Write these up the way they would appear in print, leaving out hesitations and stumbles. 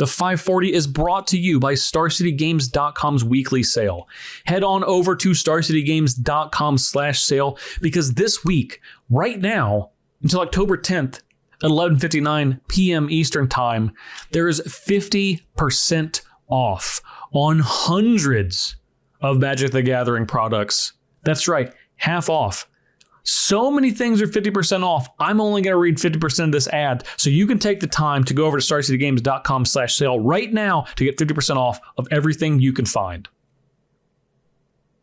The 540 is brought to you by StarCityGames.com's weekly sale. Head on over to StarCityGames.com/sale because this week, right now, until October 10th at 11:59 p.m. Eastern Time, there is 50% off on hundreds of Magic the Gathering products. That's right, half off. So many things are 50% off. I'm only going to read 50% of this ad, so you can take the time to go over to StarCityGames.com/sale right now to get 50% off of everything you can find.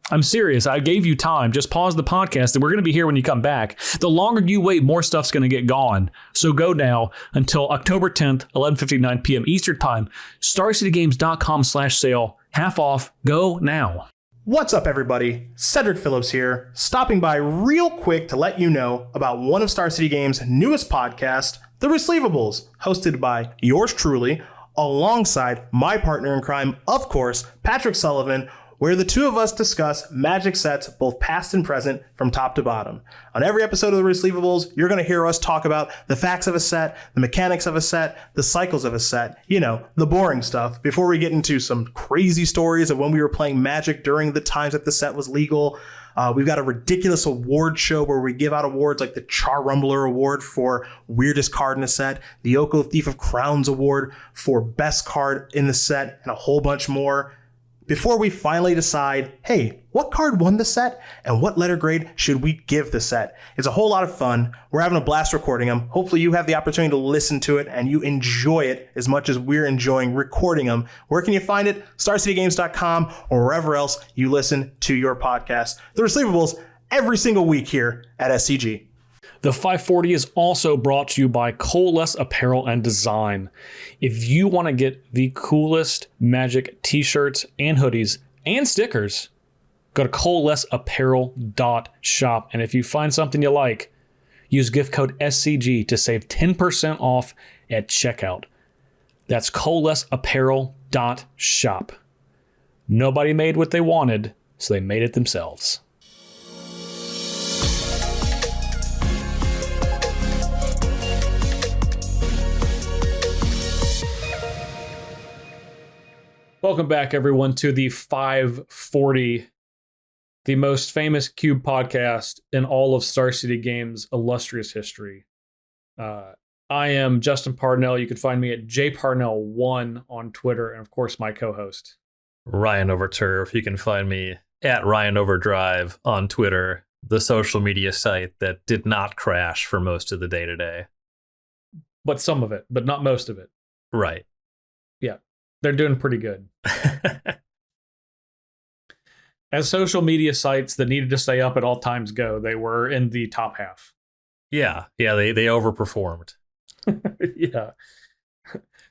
I'm serious. I gave you time. Just pause the podcast and we're going to be here when you come back. The longer you wait, more stuff's going to get gone. So go now until October 10th, 11:59 p.m. Eastern Time. StarCityGames.com/sale. Half off. Go now. What's up, everybody? Cedric Phillips here, stopping by real quick to let you know about one of Star City Games' newest podcasts, The Receivables, hosted by yours truly, alongside my partner in crime, of course, Patrick Sullivan, where the two of us discuss Magic sets, both past and present, from top to bottom. On every episode of The Receivables, you're going to hear us talk about the facts of a set, the mechanics of a set, the cycles of a set, you know, the boring stuff, before we get into some crazy stories of when we were playing Magic during the times that the set was legal. We've got a ridiculous award show where we give out awards like the Char Rumbler Award for weirdest card in a set, the Oko Thief of Crowns Award for best card in the set, and a whole bunch more. Before we finally decide, hey, what card won the set and what letter grade should we give the set? It's a whole lot of fun. We're having a blast recording them. Hopefully you have the opportunity to listen to it and you enjoy it as much as we're enjoying recording them. Where can you find it? StarCityGames.com or wherever else you listen to your podcast. The Receivables every single week here at SCG. The 540 is also brought to you by Coalesce Apparel and Design. If you want to get the coolest Magic t-shirts and hoodies and stickers, go to coalesceapparel.shop. And if you find something you like, use gift code SCG to save 10% off at checkout. That's coalesceapparel.shop. Nobody made what they wanted, so they made it themselves. Welcome back, everyone, to the 540, the most famous Cube podcast in all of Star City Games' illustrious history. I am Justin Parnell. You can find me at jparnell1 on Twitter, and of course, my co-host, Ryan Overturf. You can find me at Ryan Overdrive on Twitter, the social media site that did not crash for most of the day today. But some of it, but not most of it. Right. Yeah. They're doing pretty good. As social media sites that needed to stay up at all times go, they were in the top half. Yeah, they overperformed. Yeah.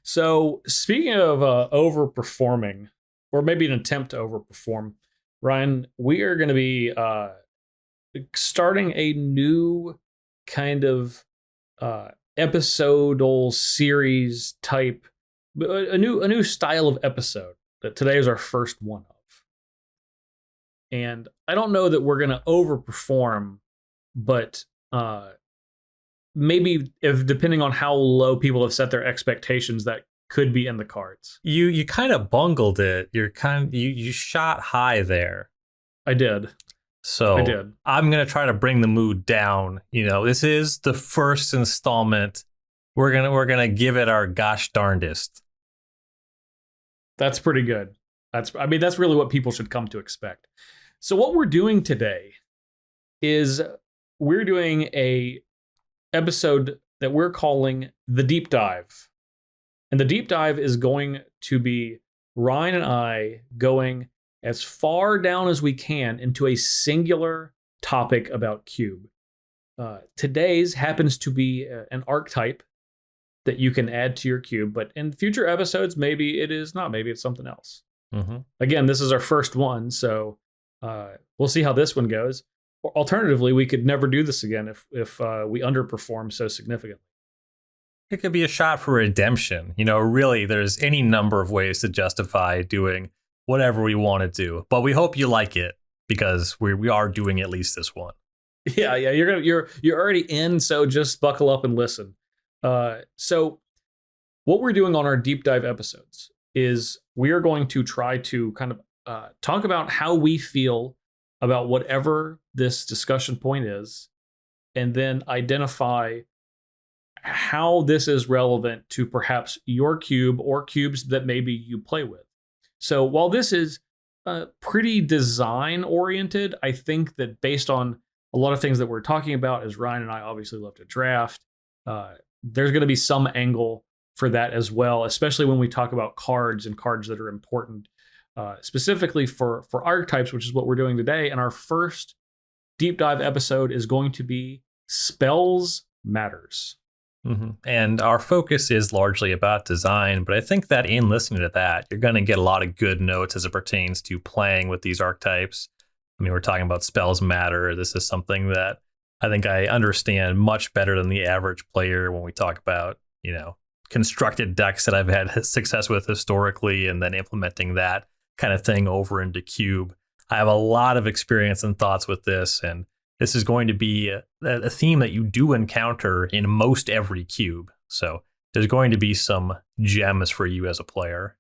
So speaking of overperforming, or maybe an attempt to overperform, Ryan, we are going to be starting a new kind of episodal series type, a new style of episode that today is our first one of. And I don't know that we're going to overperform, but maybe if depending on how low people have set their expectations, that could be in the cards. You kind of bungled it. You shot high there. I did. So I'm going to try to bring the mood down. You know, this is the first installment. We're going to give it our gosh darndest. That's pretty good. That's really what people should come to expect. So what we're doing today is we're doing a episode that we're calling The Deep Dive. And the deep dive is going to be Ryan and I going as far down as we can into a singular topic about Cube. Today's happens to be an archetype that you can add to your cube, but in future episodes, maybe it is not. Maybe it's something else. Mm-hmm. Again, this is our first one, so we'll see how this one goes. Or alternatively, we could never do this again if we underperform so significantly. It could be a shot for redemption. You know, really, there's any number of ways to justify doing whatever we want to do, but we hope you like it because we are doing at least this one. Yeah, you're already in, so just buckle up and listen. So what we're doing on our deep dive episodes is we are going to try to kind of talk about how we feel about whatever this discussion point is, and then identify how this is relevant to perhaps your cube or cubes that maybe you play with. So while this is pretty design oriented, I think that based on a lot of things that we're talking about, as Ryan and I obviously love to draft, there's going to be some angle for that as well, especially when we talk about cards and cards that are important, specifically for archetypes, which is what we're doing today. And our first deep dive episode is going to be Spells Matters. Mm-hmm. And our focus is largely about design, but I think that in listening to that, you're going to get a lot of good notes as it pertains to playing with these archetypes. I mean, we're talking about spells matter. This is something that I think I understand much better than the average player when we talk about, constructed decks that I've had success with historically, and then implementing that kind of thing over into Cube. I have a lot of experience and thoughts with this, and this is going to be a theme that you do encounter in most every cube. So there's going to be some gems for you as a player.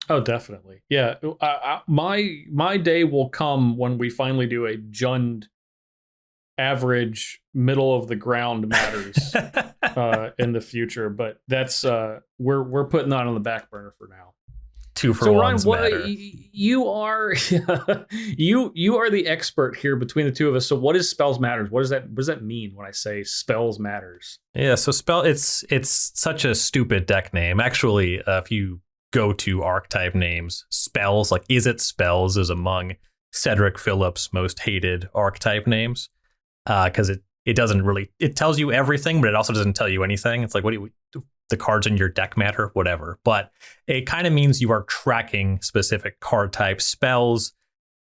Oh, definitely. Yeah. My day will come when we finally do a Jund average middle of the ground matters in the future. But that's we're putting that on the back burner for now. 2 for 1s matter. You are you are the expert here between the two of us. So what is Spells Matters? What does that mean when I say Spells Matters? Yeah, so it's such a stupid deck name. Actually, if you go to archetype names, spells, like Is It Spells is among Cedric Phillips' most hated archetype names. Because it doesn't really, it tells you everything, but it also doesn't tell you anything. It's like, what do you, the cards in your deck matter, whatever. But it kind of means you are tracking specific card types. Spells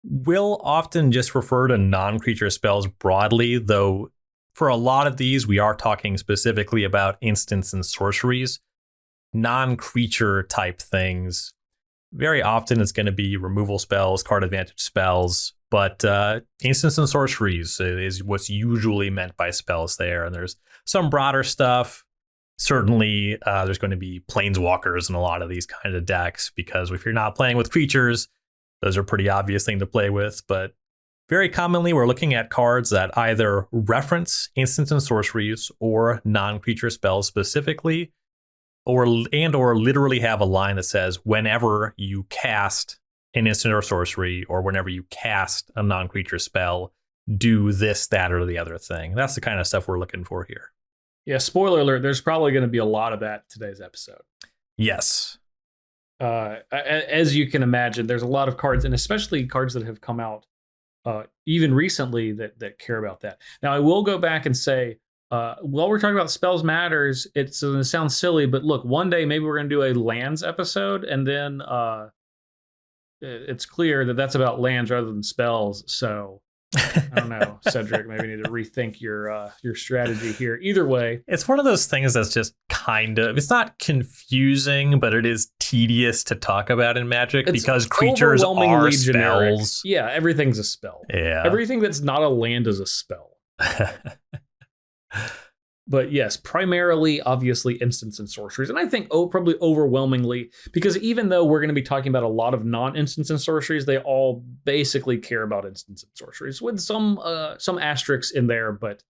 will often just refer to non-creature spells broadly, though for a lot of these, we are talking specifically about instants and sorceries. Non-creature type things, very often it's going to be removal spells, card advantage spells, but instants and sorceries is what's usually meant by spells there. And there's some broader stuff. Certainly, there's going to be planeswalkers in a lot of these kind of decks, because if you're not playing with creatures, those are a pretty obvious thing to play with. But very commonly, we're looking at cards that either reference instants and sorceries or non-creature spells specifically, or literally have a line that says whenever you cast an instant or sorcery, or whenever you cast a non-creature spell, do this, that, or the other thing. That's the kind of stuff we're looking for here. Yeah, spoiler alert, there's probably going to be a lot of that today's episode. Yes. As you can imagine, there's a lot of cards, and especially cards that have come out even recently that care about that. Now, I will go back and say, while we're talking about Spells Matters, it's going to sound silly, but look, one day maybe we're going to do a lands episode, and then it's clear that that's about lands rather than spells. So I don't know, Cedric, maybe you need to rethink your strategy here. Either way, it's one of those things that's just kind of, it's not confusing, but it is tedious to talk about in Magic because creatures are spells. Yeah, everything's a spell. Yeah, everything that's not a land is a spell. But yes, primarily, obviously, instants and sorceries. And I think probably overwhelmingly, because even though we're going to be talking about a lot of non-instants and sorceries, they all basically care about instants and sorceries with some asterisks in there. But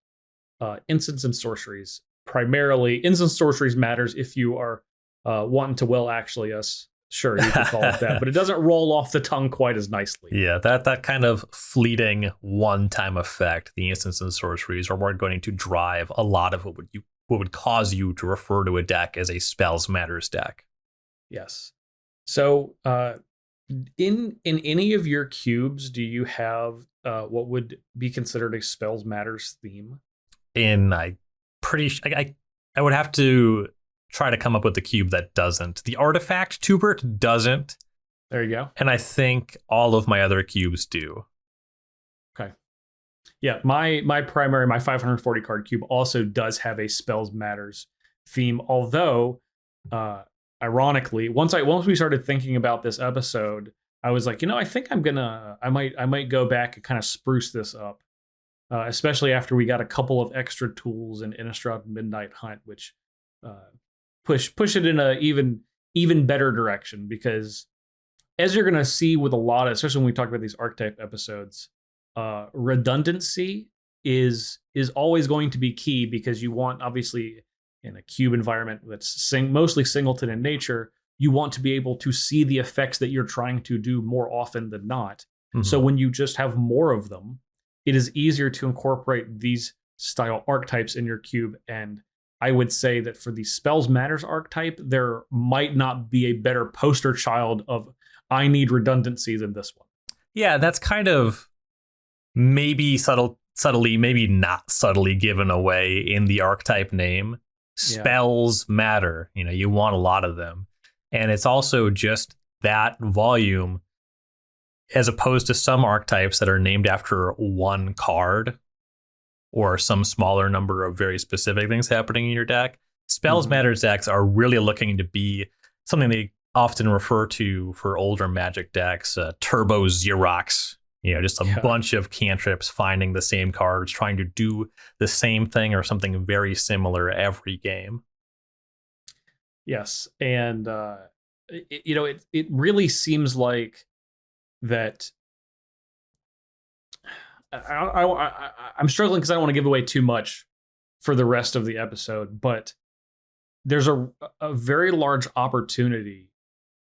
instants and sorceries, primarily, instant sorceries matters if you are wanting to actually us. Sure, you can call it that, but it doesn't roll off the tongue quite as nicely. Yeah, that kind of fleeting one-time effect, the instants and sorceries, are more going to drive a lot of what would cause you to refer to a deck as a Spells Matters deck. Yes. So, in any of your cubes, do you have what would be considered a Spells Matters theme? I would have to try to come up with the cube that doesn't. The Artifact Tubert doesn't. There you go. And I think all of my other cubes do. Okay. Yeah, my 540 card cube also does have a Spells Matters theme, although ironically, once we started thinking about this episode, I was like, I think I might go back and kind of spruce this up. Especially after we got a couple of extra tools in Innistrad Midnight Hunt, which push it in a even better direction, because as you're going to see with a lot of, especially when we talk about these archetype episodes, redundancy is always going to be key, because you want, obviously, in a cube environment that's mostly singleton in nature, you want to be able to see the effects that you're trying to do more often than not. Mm-hmm. So when you just have more of them, it is easier to incorporate these style archetypes in your cube. And I would say that for the Spells Matters archetype, there might not be a better poster child of I need redundancy than this one. Yeah, that's kind of maybe subtly, maybe not subtly given away in the archetype name. Spells matter. You want a lot of them. And it's also just that volume, as opposed to some archetypes that are named after one card or some smaller number of very specific things happening in your deck. Spells Matters decks are really looking to be something they often refer to for older Magic decks, Turbo Xerox, just a bunch of cantrips finding the same cards, trying to do the same thing or something very similar every game. Yes. And, it really seems like that. I'm struggling because I don't want to give away too much for the rest of the episode, but there's a very large opportunity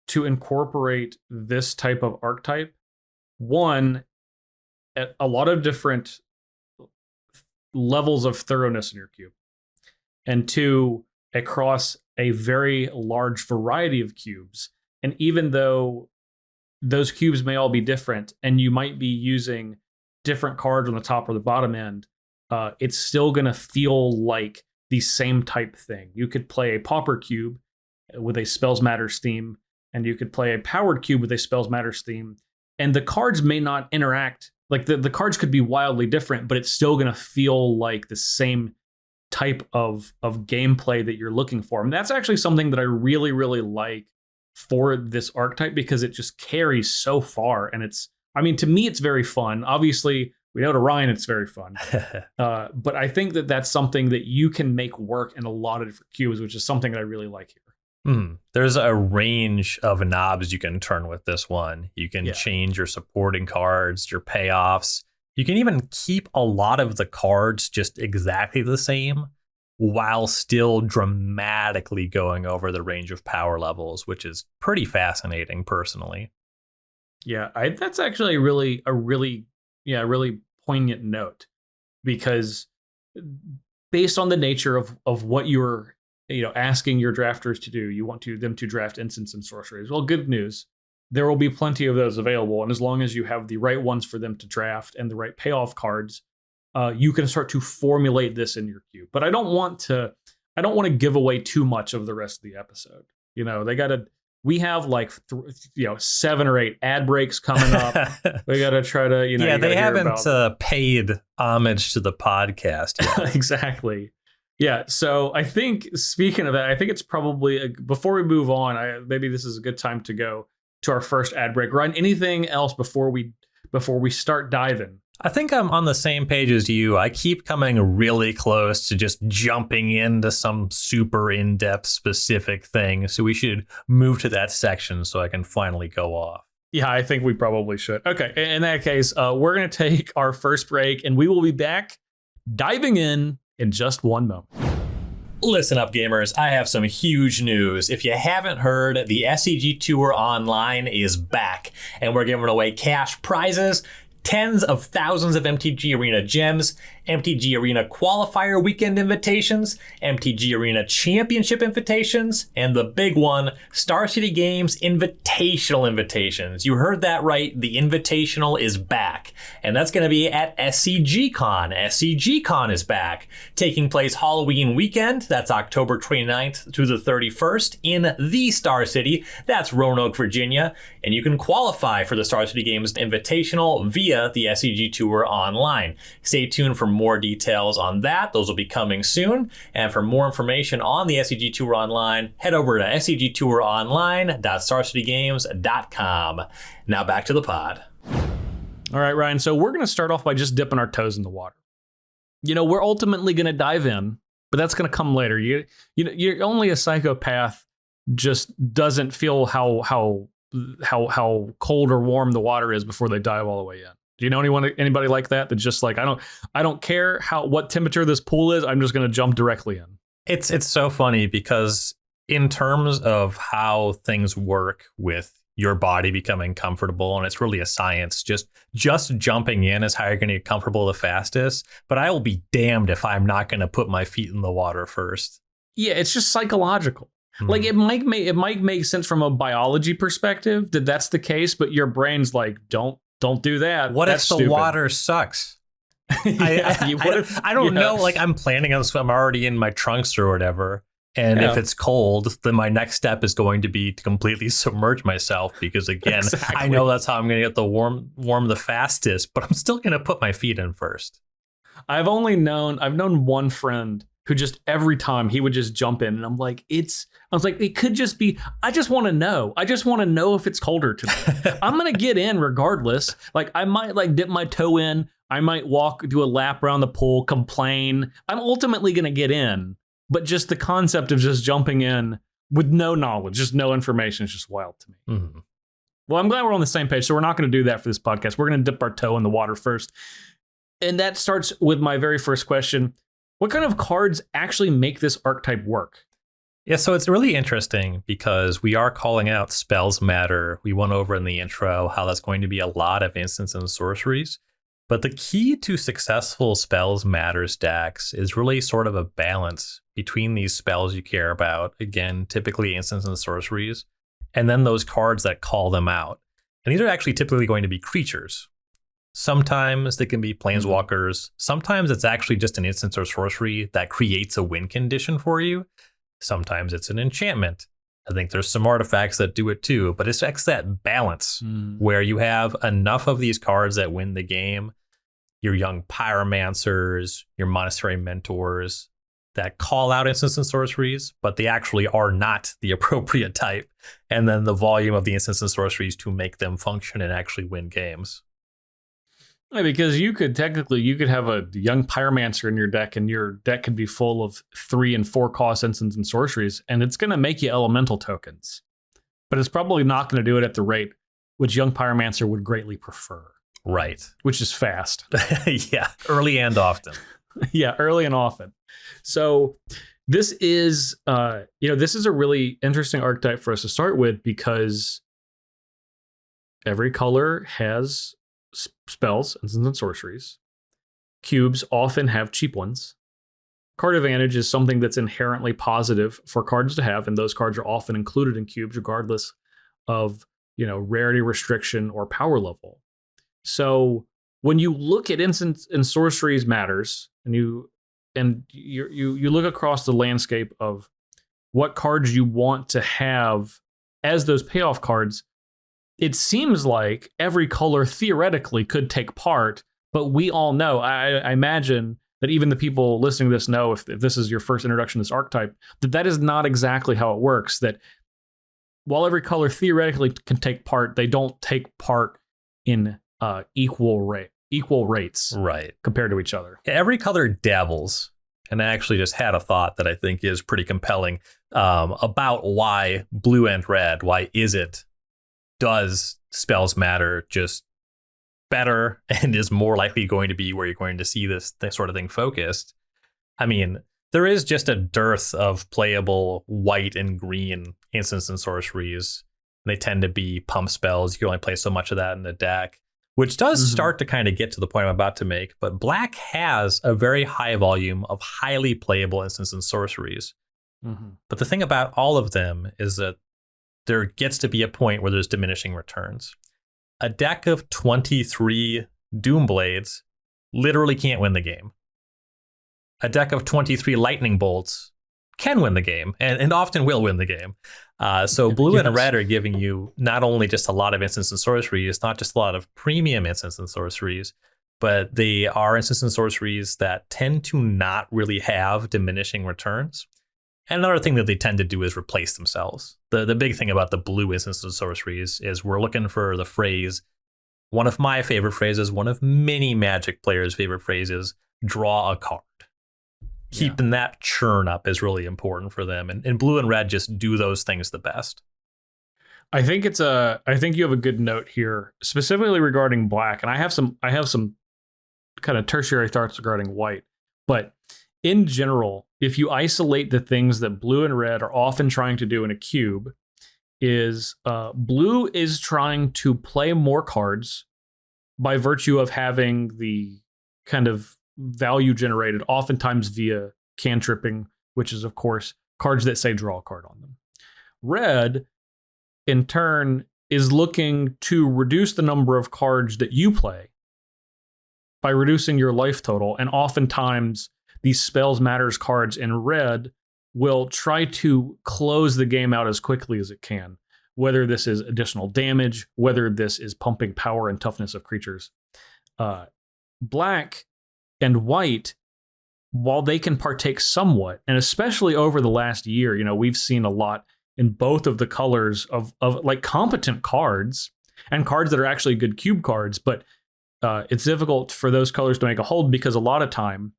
to incorporate this type of archetype, one, at a lot of different levels of thoroughness in your cube, and two, across a very large variety of cubes. And even though those cubes may all be different and you might be using different cards on the top or the bottom end, it's still going to feel like the same type thing. You could play a Pauper cube with a Spells Matters theme, and you could play a Powered cube with a Spells Matters theme, and the cards may not interact. Like the cards could be wildly different, but it's still going to feel like the same type of gameplay that you're looking for. And that's actually something that I really, really like for this archetype, because it just carries so far. And to me, it's very fun. Obviously, we know to Ryan, it's very fun. But I think that that's something that you can make work in a lot of different cubes, which is something that I really like here. There's a range of knobs you can turn with this one. You can change your supporting cards, your payoffs. You can even keep a lot of the cards just exactly the same while still dramatically going over the range of power levels, which is pretty fascinating personally. Yeah, that's actually a really poignant note, because based on the nature of what you're asking your drafters to do, you want them to draft instants and sorceries. Well, good news, there will be plenty of those available, and as long as you have the right ones for them to draft and the right payoff cards, you can start to formulate this in your queue. But I don't want to give away too much of the rest of the episode. We have like 7 or 8 ad breaks coming up. We got to try to, they haven't paid homage to the podcast yet. Exactly. Yeah. So I think, speaking of that, I think it's probably, before we move on, maybe this is a good time to go to our first ad break. Ryan, anything else before we start diving? I think I'm on the same page as you. I keep coming really close to just jumping into some super in-depth specific thing. So we should move to that section so I can finally go off. Yeah, I think we probably should. Okay, in that case, we're going to take our first break, and we will be back diving in just one moment. Listen up, gamers. I have some huge news. If you haven't heard, the SCG Tour Online is back, and we're giving away cash prizes, tens of thousands of MTG Arena gems, MTG Arena Qualifier Weekend invitations, MTG Arena Championship invitations, and the big one, Star City Games Invitational invitations. You heard that right. The Invitational is back, and that's going to be at SCGCon. SCGCon is back, taking place Halloween weekend. That's October 29th through the 31st in the Star City. That's Roanoke, Virginia, and you can qualify for the Star City Games Invitational via the SCG Tour Online. Stay tuned for more details on that. Those will be coming soon. And for more information on the SCG Tour Online, head over to scgtouronline.starcitygames.com. Now back to the pod. All right, Ryan. So we're going to start off by just dipping our toes in the water. We're ultimately going to dive in, but that's going to come later. You're only a psychopath just doesn't feel how cold or warm the water is before they dive all the way in. Do you know anybody like that? That's just like, I don't care what temperature this pool is. I'm just going to jump directly in. It's so funny because in terms of how things work with your body becoming comfortable, and it's really a science, just jumping in is how you're going to get comfortable the fastest. But I will be damned if I'm not going to put my feet in the water first. Yeah, it's just psychological. Like it might make sense from a biology perspective that that's the case, but your brain's like, don't do that. What that's if the stupid. Water sucks? I don't know. Like I'm planning on swim already in my trunks or whatever. And if it's cold, then my next step is going to be to completely submerge myself because, again, exactly. I know that's how I'm going to get the warm the fastest, but I'm still going to put my feet in first. I've known one friend who just every time he would just jump in, and I was like, it could just be, I just want to know. I just want to know if it's colder today. I'm going to get in regardless. Like I might like dip my toe in. I might do a lap around the pool, complain. I'm ultimately going to get in. But just the concept of just jumping in with no knowledge, just no information is just wild to me. Mm-hmm. Well, I'm glad we're on the same page. So we're not going to do that for this podcast. We're going to dip our toe in the water first. And that starts with my very first question. What kind of cards actually make this archetype work? Yeah, so it's really interesting because we are calling out spells matter. We went over in the intro how that's going to be a lot of instants and sorceries. But the key to successful spells matters decks is really sort of a balance between these spells you care about, again, typically instants and sorceries, and then those cards that call them out. And these are actually typically going to be creatures. Sometimes they can be planeswalkers. Sometimes it's actually just an instant or sorcery that creates a win condition for you. Sometimes it's an enchantment. I think there's some artifacts that do it too, but it's that balance where you have enough of these cards that win the game, your young pyromancers, your monastery mentors that call out instants and sorceries, but they actually are not the appropriate type, and then the volume of the instants and sorceries to make them function and actually win games. Yeah, because you could have a young pyromancer in your deck, and your deck could be full of 3 and 4 cost instants and sorceries, and it's going to make you elemental tokens. But it's probably not going to do it at the rate which young pyromancer would greatly prefer. Right. Which is fast. Yeah, early and often. Yeah, early and often. So this is a really interesting archetype for us to start with because every color has spells, instants, and sorceries. Cubes often have cheap ones. Card advantage is something that's inherently positive for cards to have, and those cards are often included in cubes regardless of, rarity restriction or power level. So when you look at instants and sorceries matters, and you look across the landscape of what cards you want to have as those payoff cards, it seems like every color theoretically could take part, but we all know, I imagine that even the people listening to this know, if this is your first introduction to this archetype, that is not exactly how it works. That while every color theoretically can take part, they don't take part in equal rates, right, compared to each other. Every color dabbles. And I actually just had a thought that I think is pretty compelling about why blue and red, does spells matter just better and is more likely going to be where you're going to see this sort of thing focused. I mean, there is just a dearth of playable white and green instants and sorceries. They tend to be pump spells. You can only play so much of that in the deck, which does start to kind of get to the point I'm about to make. But black has a very high volume of highly playable instants and sorceries. Mm-hmm. But the thing about all of them is that there gets to be a point where there's diminishing returns. A deck of 23 Doomblades literally can't win the game. A deck of 23 Lightning Bolts can win the game and often will win the game. So blue and red are giving you not only just a lot of instants and sorceries, not just a lot of premium instants and sorceries, but they are instants and sorceries that tend to not really have diminishing returns. And another thing that they tend to do is replace themselves. The big thing about the blue instants and sorceries is we're looking for the phrase, one of my favorite phrases, one of many Magic players' favorite phrases, draw a card. keeping that churn up is really important for them. And blue and red just do those things the best. I think you have a good note here, specifically regarding black, and I have some kind of tertiary thoughts regarding white. But in general, if you isolate the things that blue and red are often trying to do in a cube, is blue is trying to play more cards by virtue of having the kind of value generated, oftentimes via cantripping, which is, of course, cards that say draw a card on them. Red, in turn, is looking to reduce the number of cards that you play by reducing your life total. And oftentimes, these spells matters cards in red will try to close the game out as quickly as it can, whether this is additional damage, whether this is pumping power and toughness of creatures. Black and white, while they can partake somewhat, and especially over the last year, we've seen a lot in both of the colors of like competent cards and cards that are actually good cube cards, but it's difficult for those colors to make a hold because a lot of time,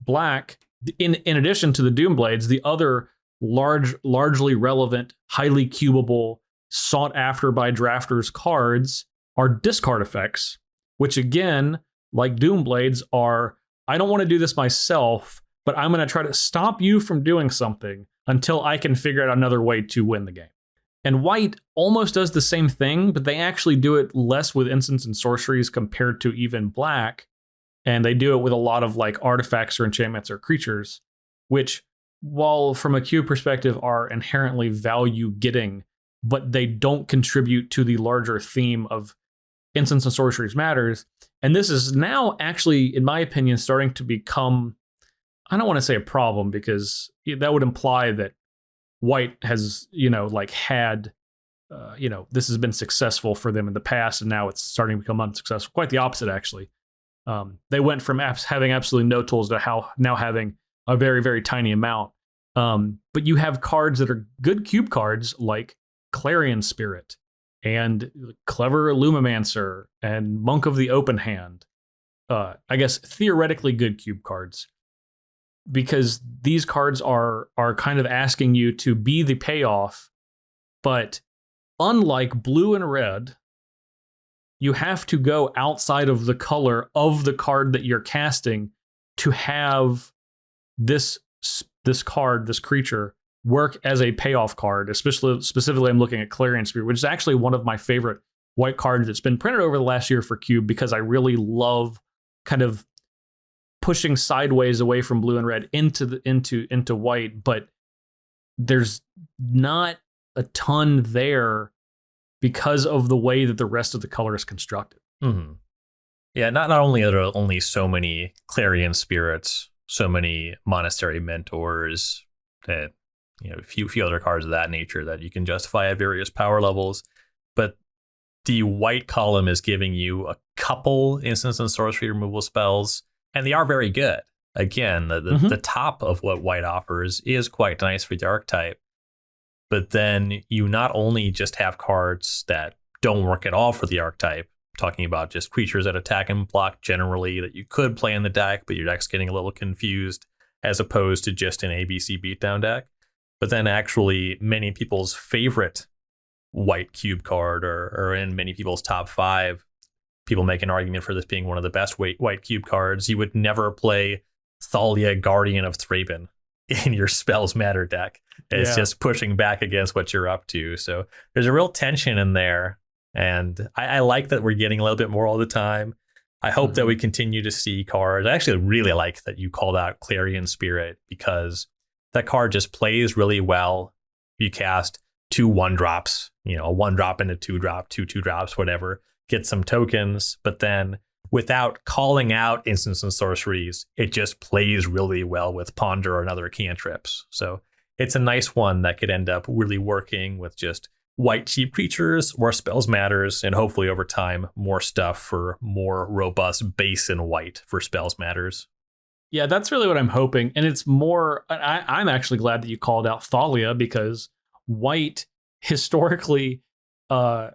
black, in addition to the Doomblades, the other largely relevant, highly cubable, sought after by drafters cards are discard effects, which again, like Doomblades, are, I don't want to do this myself, but I'm going to try to stop you from doing something until I can figure out another way to win the game. And white almost does the same thing, but they actually do it less with instants and sorceries compared to even black. And they do it with a lot of like artifacts or enchantments or creatures, which, while from a cube perspective, are inherently value getting, but they don't contribute to the larger theme of instants and sorceries matters. And this is now actually, in my opinion, starting to become, I don't want to say a problem, because that would imply that white has, had, this has been successful for them in the past, and now it's starting to become unsuccessful. Quite the opposite, actually. They went from having absolutely no tools to now having a very, very tiny amount. But you have cards that are good cube cards like Clarion Spirit and Clever Illumimancer and Monk of the Open Hand. I guess theoretically good cube cards, because these cards are kind of asking you to be the payoff. But unlike blue and red, you have to go outside of the color of the card that you're casting to have this card, this creature, work as a payoff card. Specifically, I'm looking at Clarion Spirit, which is actually one of my favorite white cards that's been printed over the last year for Cube, because I really love kind of pushing sideways away from blue and red into white, but there's not a ton there because of the way that the rest of the color is constructed. Mm-hmm. Yeah, not only are there only so many Clarion Spirits, so many Monastery Mentors, that a few other cards of that nature that you can justify at various power levels, but the white column is giving you a couple instants and sorcery removal spells, and they are very good. Again, the top of what white offers is quite nice for the archetype. But then you not only just have cards that don't work at all for the archetype, talking about just creatures that attack and block generally that you could play in the deck, but your deck's getting a little confused, as opposed to just an ABC beatdown deck. But then actually many people's favorite white cube card, or in many people's top 5, people make an argument for this being one of the best white cube cards. You would never play Thalia, Guardian of Thraben, in your Spells Matter deck. It's just pushing back against what you're up to. So there's a real tension in there. And I like that we're getting a little bit more all the time. I hope that we continue to see cards. I actually really like that you called out Clarion Spirit, because that card just plays really well. You cast 2 1-drops, a 1-drop and a 2-drop, 2 2-drops, whatever, get some tokens, but then without calling out instants and sorceries, it just plays really well with Ponder and other cantrips. So it's a nice one that could end up really working with just white cheap creatures or Spells Matters, and hopefully over time more stuff for more robust base in white for Spells Matters. Yeah, that's really what I'm hoping. And it's more, I'm actually glad that you called out Thalia, because white historically, for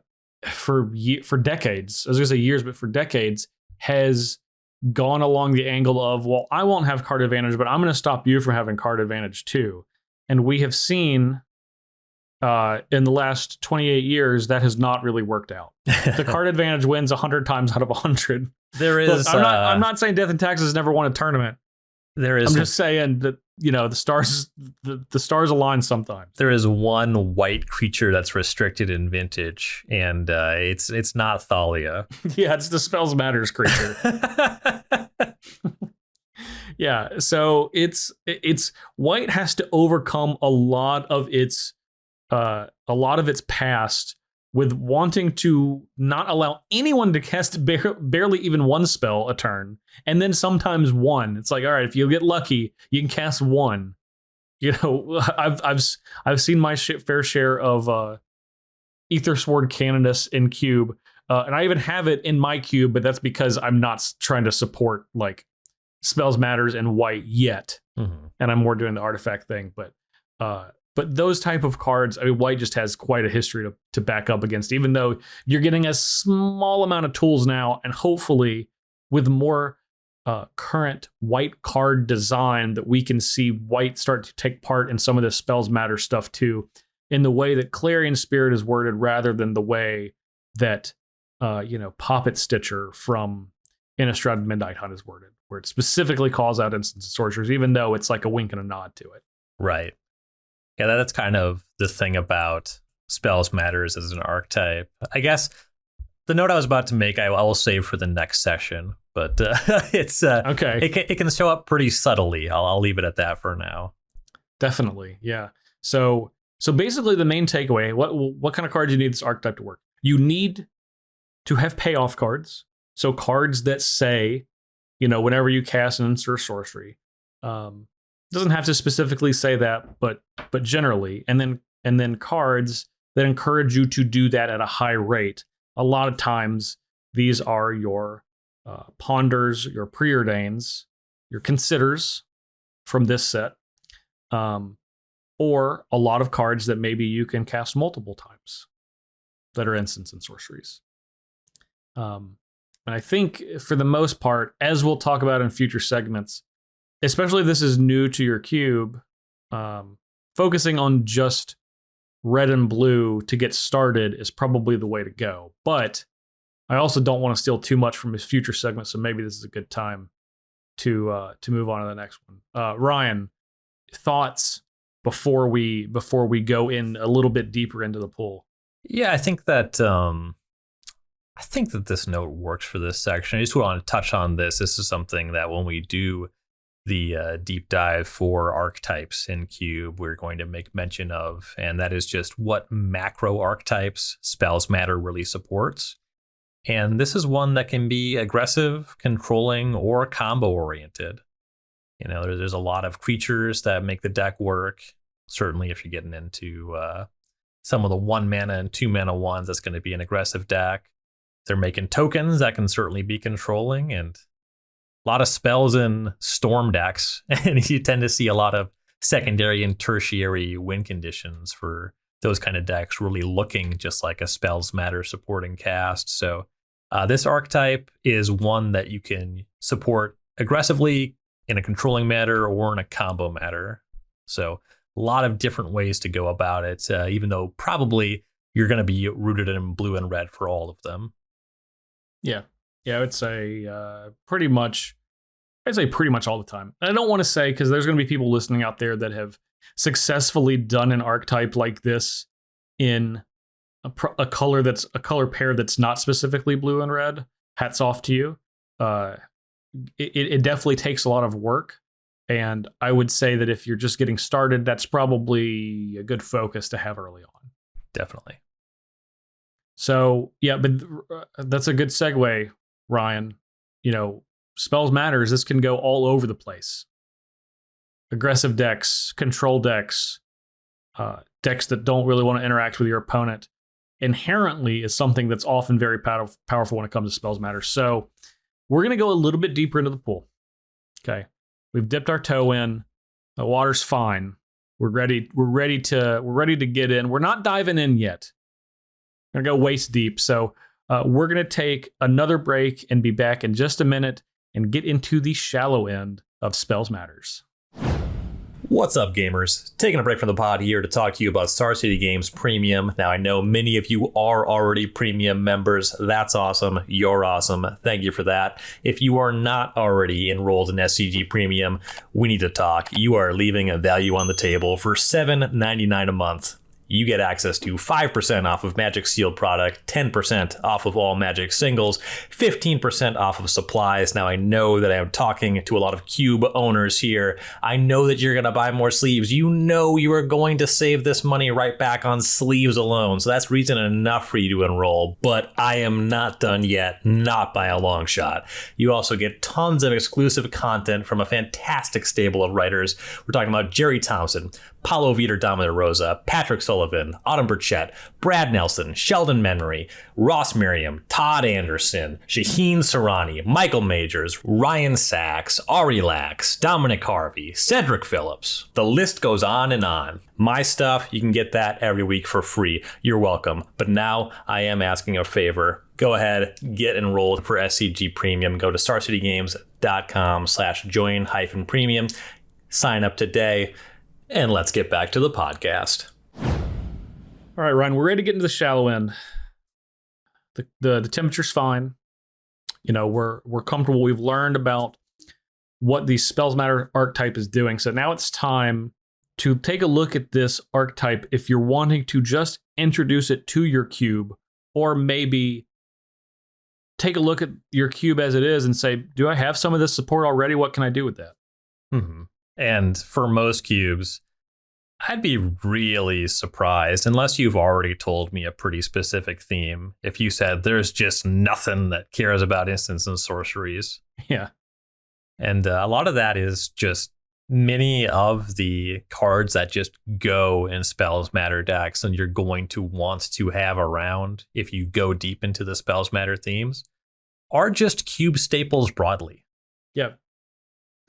decades, I was going to say years, but for decades, has gone along the angle of, well, I won't have card advantage, but I'm going to stop you from having card advantage too. And we have seen in the last 28 years that has not really worked out. The card advantage wins 100 times out of 100. There is. Look, I'm not saying Death and Taxes never won a tournament. There is. I'm just saying that, you know, the stars align sometimes. There is one white creature that's restricted in Vintage, and it's not Thalia. Yeah, it's the Spells Matters creature. Yeah, so it's white has to overcome a lot of its past with wanting to not allow anyone to cast barely even one spell a turn, and then sometimes one. It's like, all right, if you get lucky, you can cast one. You know, I've seen my fair share of Ether Sword Canonus in Cube, and I even have it in my cube, but that's because I'm not trying to support like Spells Matters and white yet, and I'm more doing the artifact thing. But those type of cards, I mean, white just has quite a history to back up against, even though you're getting a small amount of tools now, and hopefully with more current white card design that we can see white start to take part in some of the Spells Matter stuff too, in the way that Clarion Spirit is worded rather than the way that, Poppet Stitcher from Innistrad Midnight Hunt is worded, where it specifically calls out instants and sorcerers, even though it's like a wink and a nod to it. Right. Yeah, that's kind of the thing about Spells Matters as an archetype. I guess the note I was about to make, I will save for the next session, but it's okay. It can show up pretty subtly. I'll leave it at that for now. Definitely, yeah. So basically, the main takeaway: what kind of cards you need this archetype to work? You need to have payoff cards. So cards that say, whenever you cast an instant or sorcery, doesn't have to specifically say that, but generally, and then cards that encourage you to do that at a high rate. A lot of times, these are your Ponders, your Preordains, your Considers from this set, or a lot of cards that maybe you can cast multiple times that are instants and sorceries. And I think for the most part, as we'll talk about in future segments, especially if this is new to your cube, focusing on just red and blue to get started is probably the way to go. But I also don't want to steal too much from his future segment, so maybe this is a good time to move on to the next one. Ryan, thoughts before we go in a little bit deeper into the pool? Yeah, I think that this note works for this section. I just want to touch on this. This is something that when we do the deep dive for archetypes in Cube, we're going to make mention of, and that is just what macro archetypes Spells Matter really supports. And this is one that can be aggressive, controlling, or combo oriented. There's a lot of creatures that make the deck work. Certainly, if you're getting into some of the 1 mana and 2 mana ones, that's going to be an aggressive deck. They're making tokens that can certainly be controlling, and a lot of spells in storm decks, and you tend to see a lot of secondary and tertiary win conditions for those kind of decks, really looking just like a Spells Matter supporting cast. So this archetype is one that you can support aggressively in a controlling manner or in a combo manner. So a lot of different ways to go about it, even though probably you're going to be rooted in blue and red for all of them. Yeah, I would say pretty much all the time. And I don't want to say, because there's going to be people listening out there that have successfully done an archetype like this in a color pair that's not specifically blue and red. Hats off to you. It definitely takes a lot of work. And I would say that if you're just getting started, that's probably a good focus to have early on. Definitely. So, yeah, but that's a good segue, Ryan. Spells Matters, this can go all over the place. Aggressive decks, control decks, decks that don't really want to interact with your opponent, inherently is something that's often very powerful when it comes to Spells Matters. So we're going to go a little bit deeper into the pool. Okay. We've dipped our toe in. The water's fine. We're ready to get in. We're not diving in yet. We're going to go waist deep. So we're going to take another break and be back in just a minute. and get into the shallow end of Spells Matters. What's up, gamers? Taking a break from the pod here to talk to you about Star City Games Premium. Now, I know many of you are already Premium members. That's awesome. You're awesome. Thank you for that. If you are not already enrolled in SCG Premium, we need to talk. You are leaving a value on the table for $7.99 a month. You get access to 5% off of Magic Sealed product, 10% off of all Magic singles, 15% off of supplies. Now, I know that I am talking to a lot of Cube owners here. I know that you're going to buy more sleeves. You know you are going to save this money right back on sleeves alone. So that's reason enough for you to enroll. But I am not done yet, not by a long shot. You also get tons of exclusive content from a fantastic stable of writers. We're talking about Jerry Thompson, Paulo Vitor Rosa, Patrick Sullivan, Autumn Burchett, Brad Nelson, Sheldon Memory, Ross Merriam, Todd Anderson, Shaheen Sarani, Michael Majors, Ryan Sachs, Ari Lax, Dominic Harvey, Cedric Phillips. The list goes on and on. My stuff, you can get that every week for free. You're welcome. But now I am asking a favor. Go ahead, get enrolled for SCG Premium. Go to starcitygames.com/join-premium. Sign up today. And let's get back to the podcast. All right, Ryan, we're ready to get into the shallow end. The temperature's fine. You know, we're comfortable. We've learned about what the Spells Matter archetype is doing. So now it's time to take a look at this archetype if you're wanting to just introduce it to your cube, or maybe take a look at your cube as it is and say, do I have some of this support already? What can I do with that? Mm-hmm. And for most cubes, I'd be really surprised, unless you've already told me a pretty specific theme, if you said there's just nothing that cares about instants and sorceries. Yeah. And a lot of that is just many of the cards that just go in Spells Matter decks and you're going to want to have around if you go deep into the Spells Matter themes are just cube staples broadly. Yep.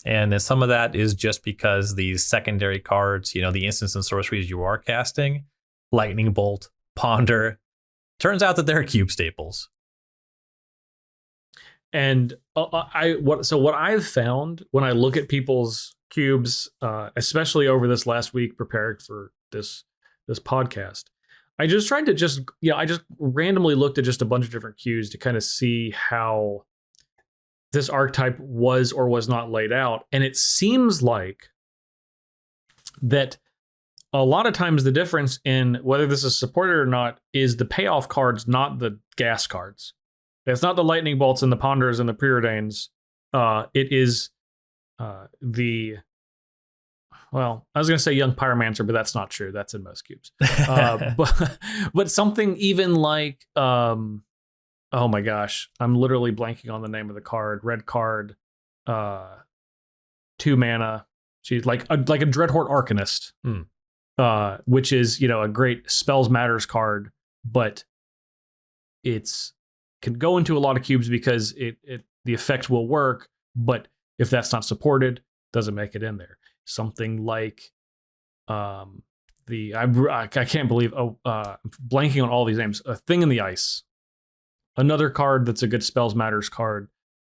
And some of that is just because these secondary cards, you know, the instants and sorceries you are casting, Lightning Bolt, Ponder, turns out that they're cube staples. And what I've found when I look at people's cubes, especially over this last week preparing for this podcast, I just tried to I just randomly looked at just a bunch of different cubes to kind of see how this archetype was or was not laid out. And it seems like that a lot of times the difference in whether this is supported or not is the payoff cards, not the gas cards. It's not the lightning bolts and the ponders and the preordains. It is I was going to say young pyromancer, but that's not true. That's in most cubes. But something even like, oh my gosh, I'm literally blanking on the name of the card. Red card, 2 mana. She's like a Dreadhorde Arcanist, which is, you know, a great Spells Matters card, but it's can go into a lot of cubes because the effect will work, but if that's not supported, doesn't make it in there. Something like I can't believe I'm blanking on all these names. A Thing in the Ice. Another card that's a good Spells Matters card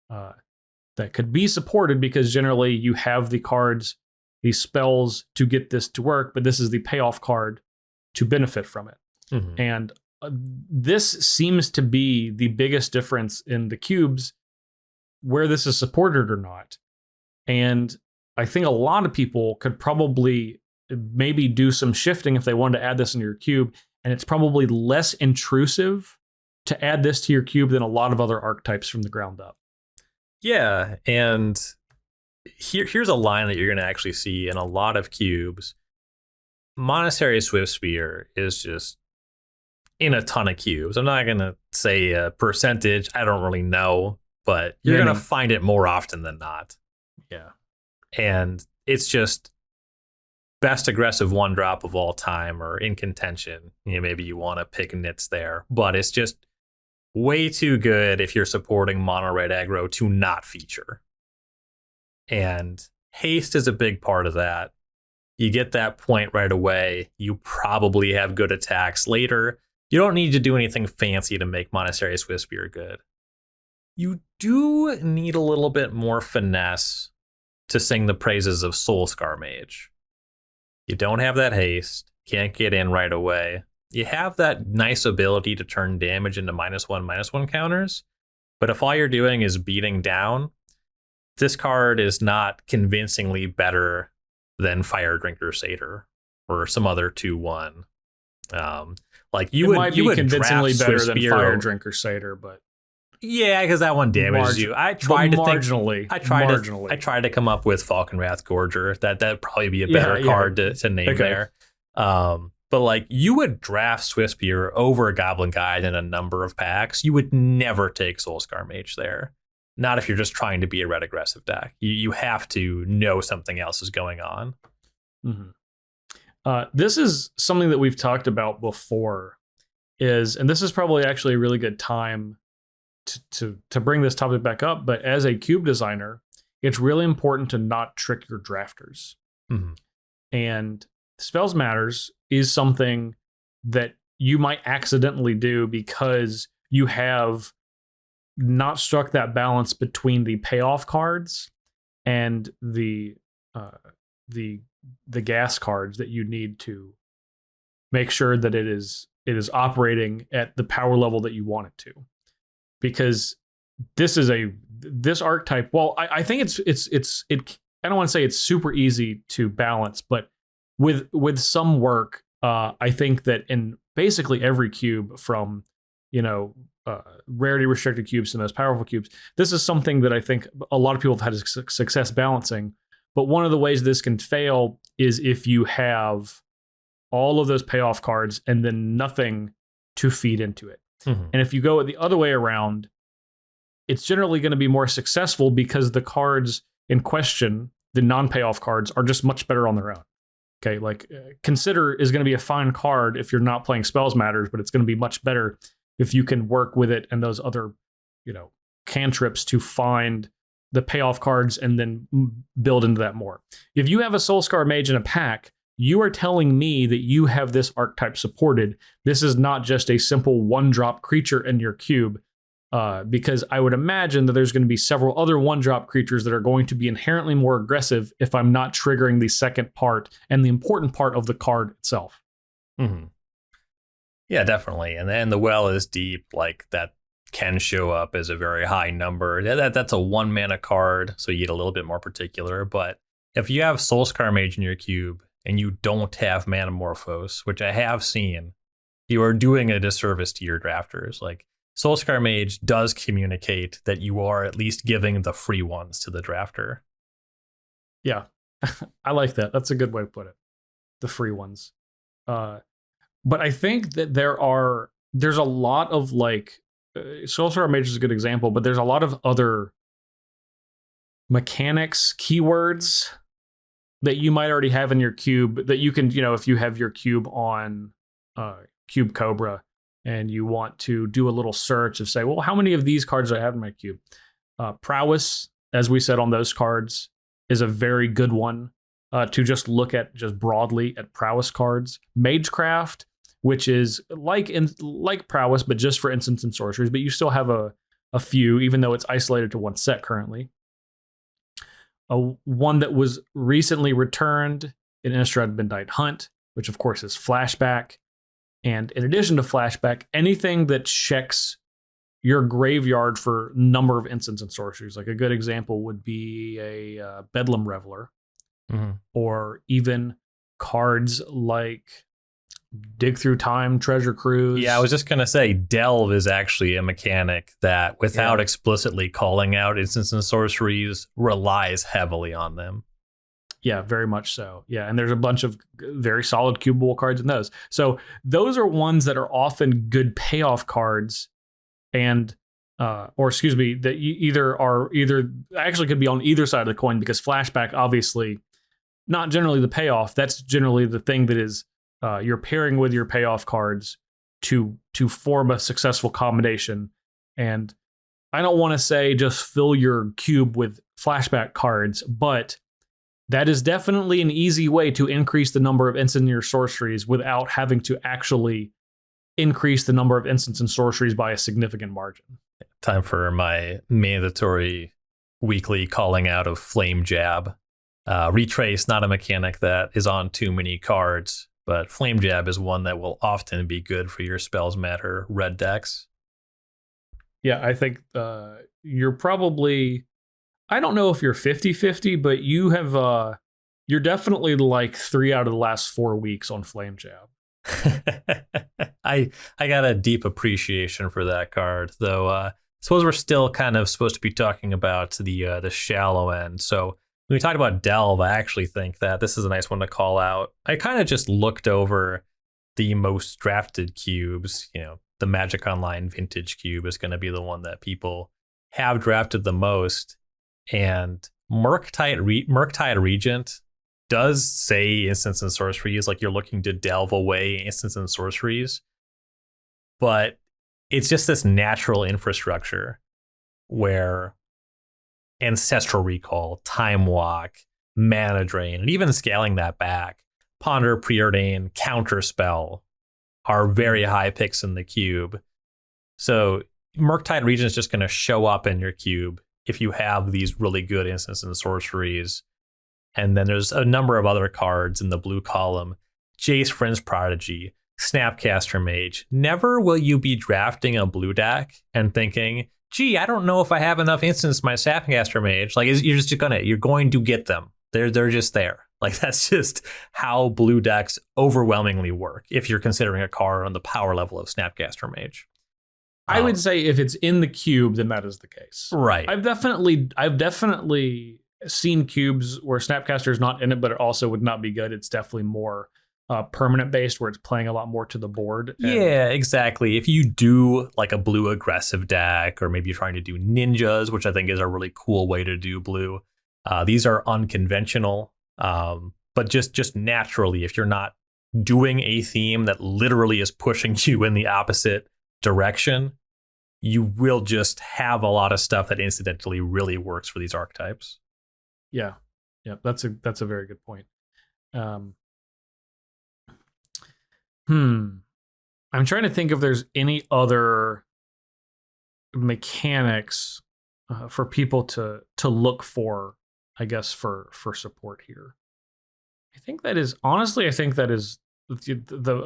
that could be supported because generally you have the cards, these spells to get this to work, but this is the payoff card to benefit from it. Mm-hmm. And this seems to be the biggest difference in the cubes where this is supported or not. And I think a lot of people could probably maybe do some shifting if they wanted to add this into your cube, and it's probably less intrusive to add this to your cube than a lot of other archetypes from the ground up. Yeah, and here's a line that you're going to actually see in a lot of cubes. Monastery Swiftspear is just in a ton of cubes. I'm not going to say a percentage. I don't really know, but you're going to find it more often than not. Yeah. And it's just best aggressive 1-drop of all time or in contention. You know, maybe you want to pick nits there, but it's just way too good if you're supporting mono red aggro to not feature. And haste is a big part of that. You get that point right away. You probably have good attacks later. You don't need to do anything fancy to make Monastery Swiftspear good. You do need a little bit more finesse to sing the praises of Soulscar Mage. You don't have that haste, can't get in right away. You have that nice ability to turn damage into -1/-1 counters, but if all you're doing is beating down, this card is not convincingly better than Fire Drinker Satyr or some other 2/1. Like you might be would convincingly draft better Swift than Spear Fire Drinker Satyr, but yeah, because that one damages you. I tried to marginally. I tried to come up with Falconwrath Gorger. That'd probably be a better card to name there. But like you would draft Swift Spear over Goblin Guide in a number of packs. You would never take Soulscar Mage there. Not if you're just trying to be a red aggressive deck. You have to know something else is going on. Mm-hmm. This is something that we've talked about before, and this is probably actually a really good time to bring this topic back up. But as a cube designer, it's really important to not trick your drafters. Mm-hmm. And Spells Matters is something that you might accidentally do because you have not struck that balance between the payoff cards and the gas cards that you need to make sure that it is operating at the power level that you want it to. Because this archetype, well, I think I don't want to say it's super easy to balance, but with some work, I think that in basically every cube, from rarity restricted cubes to most powerful cubes, this is something that I think a lot of people have had success balancing. But one of the ways this can fail is if you have all of those payoff cards and then nothing to feed into it. Mm-hmm. And if you go the other way around, it's generally going to be more successful because the cards in question, the non-payoff cards, are just much better on their own. Okay, like Consider is going to be a fine card if you're not playing Spells Matters, but it's going to be much better if you can work with it and those other, cantrips to find the payoff cards and then build into that more. If you have a Soulscar Mage in a pack, you are telling me that you have this archetype supported. This is not just a simple 1-drop creature in your cube, because I would imagine that there's going to be several other 1-drop creatures that are going to be inherently more aggressive if I'm not triggering the second part and the important part of the card itself. Mm-hmm. Yeah, definitely. And then the well is deep, like that can show up as a very high number. That's a 1-mana card, so you get a little bit more particular. But if you have Soulscar Mage in your cube and you don't have Manamorphose, which I have seen, you are doing a disservice to your drafters. Like, Soulscar Mage does communicate that you are at least giving the free ones to the drafter. Yeah, I like that. That's a good way to put it. The free ones. But I think that there's a lot of Soulscar Mage is a good example, but there's a lot of other mechanics, keywords that you might already have in your cube that you can, if you have your cube on Cube Cobra and you want to do a little search of say, well, how many of these cards do I have in my cube? Prowess, as we said on those cards, is a very good one to just look at just broadly at Prowess cards. Magecraft, which is like Prowess, but just for instants and sorceries, but you still have a few, even though it's isolated to one set currently. One that was recently returned in Innistrad Midnight Hunt, which of course is Flashback. And in addition to Flashback, anything that checks your graveyard for number of instants and sorceries. Like a good example would be a Bedlam Reveler, mm-hmm. or even cards like Dig Through Time, Treasure Cruise. Yeah, I was just going to say, Delve is actually a mechanic that, without explicitly calling out instants and sorceries, relies heavily on them. Yeah, very much so. Yeah, and there's a bunch of very solid cubable cards in those. So those are ones that are often good payoff cards, and that either actually could be on either side of the coin, because Flashback, obviously, not generally the payoff. That's generally the thing that is you're pairing with your payoff cards to form a successful combination. And I don't want to say just fill your cube with Flashback cards, but that is definitely an easy way to increase the number of instant or sorceries without having to actually increase the number of instants and sorceries by a significant margin. Time for my mandatory weekly calling out of Flame Jab. Retrace, not a mechanic that is on too many cards, but Flame Jab is one that will often be good for your Spells Matter red decks. Yeah, I think you're probably, I don't know if you're 50-50, but you have, you're definitely like 3 out of the last 4 weeks on Flame Jab. I got a deep appreciation for that card, though. I suppose we're still kind of supposed to be talking about the shallow end. So when we talked about Delve, I actually think that this is a nice one to call out. I kind of just looked over the most drafted cubes. You know, the Magic Online Vintage Cube is going to be the one that people have drafted the most. And Murktide Regent does say instants and sorceries, like you're looking to delve away instants and sorceries. But it's just this natural infrastructure where Ancestral Recall, Time Walk, Mana Drain, and even scaling that back, Ponder, Preordain, Counterspell are very high picks in the cube. So Murktide Regent is just going to show up in your cube if you have these really good instants and sorceries. And then there's a number of other cards in the blue column. Jace Vryn's Prodigy, Snapcaster Mage. Never will you be drafting a blue deck and thinking, gee, I don't know if I have enough instants my Snapcaster Mage. Like, you're going to get them. They're just there. Like, that's just how blue decks overwhelmingly work if you're considering a card on the power level of Snapcaster Mage. I would say if it's in the cube, then that is the case. Right. I've definitely seen cubes where Snapcaster is not in it, but it also would not be good. It's definitely more permanent based, where it's playing a lot more to the board. Yeah, exactly. If you do like a blue aggressive deck, or maybe you're trying to do ninjas, which I think is a really cool way to do blue. These are unconventional, but just naturally, if you're not doing a theme that literally is pushing you in the opposite direction, you will just have a lot of stuff that incidentally really works for these archetypes. Yeah, that's a very good point. I'm trying to think if there's any other mechanics for people to look for, I guess, for support here. I think that is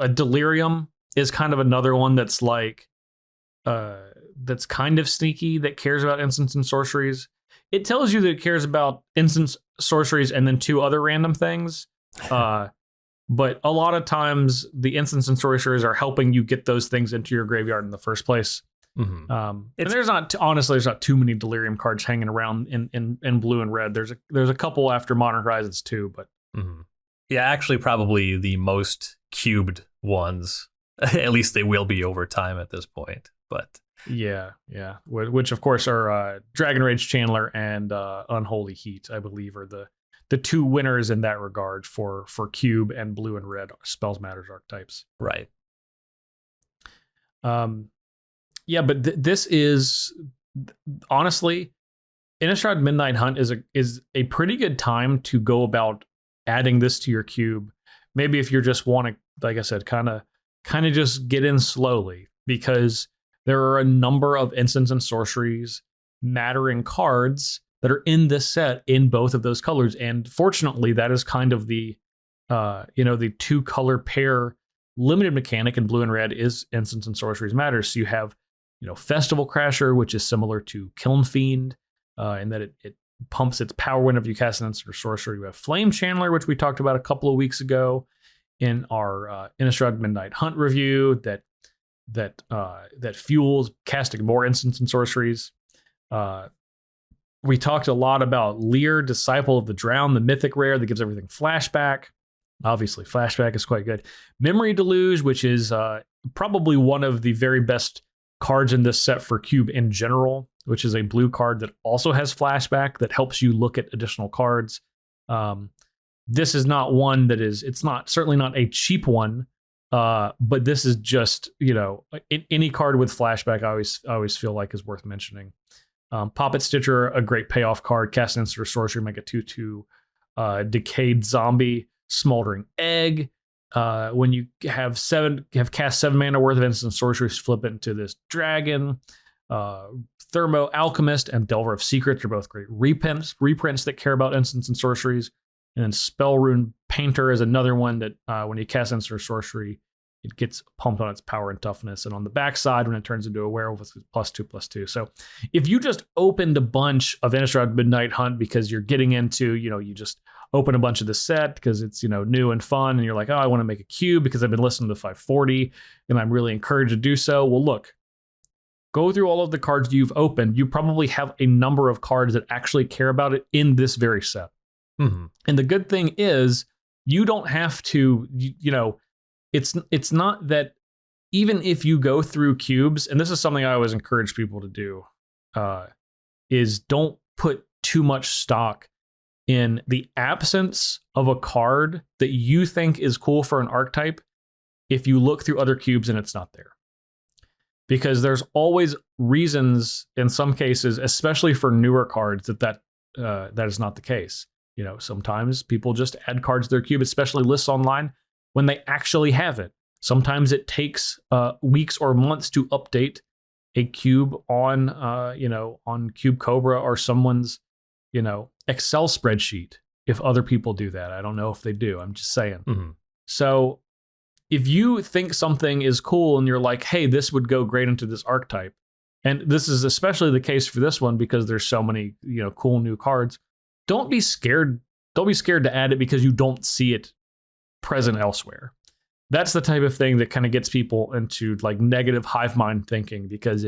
a Delirium is kind of another one that's like that's kind of sneaky, that cares about instants and sorceries. It tells you that it cares about instants, sorceries, and then 2 other random things. But a lot of times the instants and sorceries are helping you get those things into your graveyard in the first place. Mm-hmm. And there's not too many Delirium cards hanging around in blue and red. There's a couple after Modern Horizons too, but yeah, actually probably the most cubed ones. At least they will be over time at this point. But yeah, which of course are Dragon Rage Chandler and Unholy Heat, I believe, are the 2 winners in that regard for cube and blue and red Spells Matters archetypes. Right. Yeah, but this is honestly, Innistrad Midnight Hunt is a pretty good time to go about adding this to your cube. Maybe if you just want to, like I said, kind of just get in slowly, because there are a number of instants and sorceries mattering cards that are in this set in both of those colors. And fortunately, that is kind of the 2 color pair limited mechanic in blue and red is instants and sorceries matters. So you have, Festival Crasher, which is similar to Kiln Fiend, in that it pumps its power whenever you cast an instant or sorcery. You have Flame Chandler, which we talked about a couple of weeks ago in our Innistrad Midnight Hunt review, that fuels casting more instants and sorceries. We talked a lot about Lear, Disciple of the Drowned, the mythic rare that gives everything flashback. Obviously, flashback is quite good. Memory Deluge, which is probably one of the very best cards in this set for cube in general, which is a blue card that also has flashback that helps you look at additional cards. This is not one that is, it's not certainly not a cheap one, but this is just, any card with flashback I always feel like is worth mentioning. Poppet Stitcher, a great payoff card. Cast an instant or sorcery, make a 2/2 decayed zombie. Smoldering Egg, When you have cast 7 mana worth of instant sorceries, flip it into this dragon. Thermo Alchemist and Delver of Secrets are both great reprints that care about instants and sorceries. And then Spell Rune Painter is another one that when you cast instant or sorcery, it gets pumped on its power and toughness. And on the backside, when it turns into a werewolf, it's +2/+2. So if you just opened a bunch of Innistrad Midnight Hunt because you're getting into, you just open a bunch of the set because it's, new and fun, and you're like, oh, I want to make a cube because I've been listening to 540 and I'm really encouraged to do so. Well, look, go through all of the cards you've opened. You probably have a number of cards that actually care about it in this very set. Mm-hmm. And the good thing is you don't have to, it's not that even if you go through cubes, and this is something I always encourage people to do, is don't put too much stock in the absence of a card that you think is cool for an archetype if you look through other cubes and it's not there. Because there's always reasons in some cases, especially for newer cards, that is not the case. Sometimes people just add cards to their cube, especially lists online, when they actually have it. Sometimes it takes weeks or months to update a cube on Cube Cobra or someone's, Excel spreadsheet. If other people do that, I don't know if they do. I'm just saying. Mm-hmm. So if you think something is cool and you're like, hey, this would go great into this archetype, and this is especially the case for this one because there's so many, cool new cards. Don't be scared. Don't be scared to add it because you don't see it present elsewhere. That's the type of thing that kind of gets people into like negative hive mind thinking, because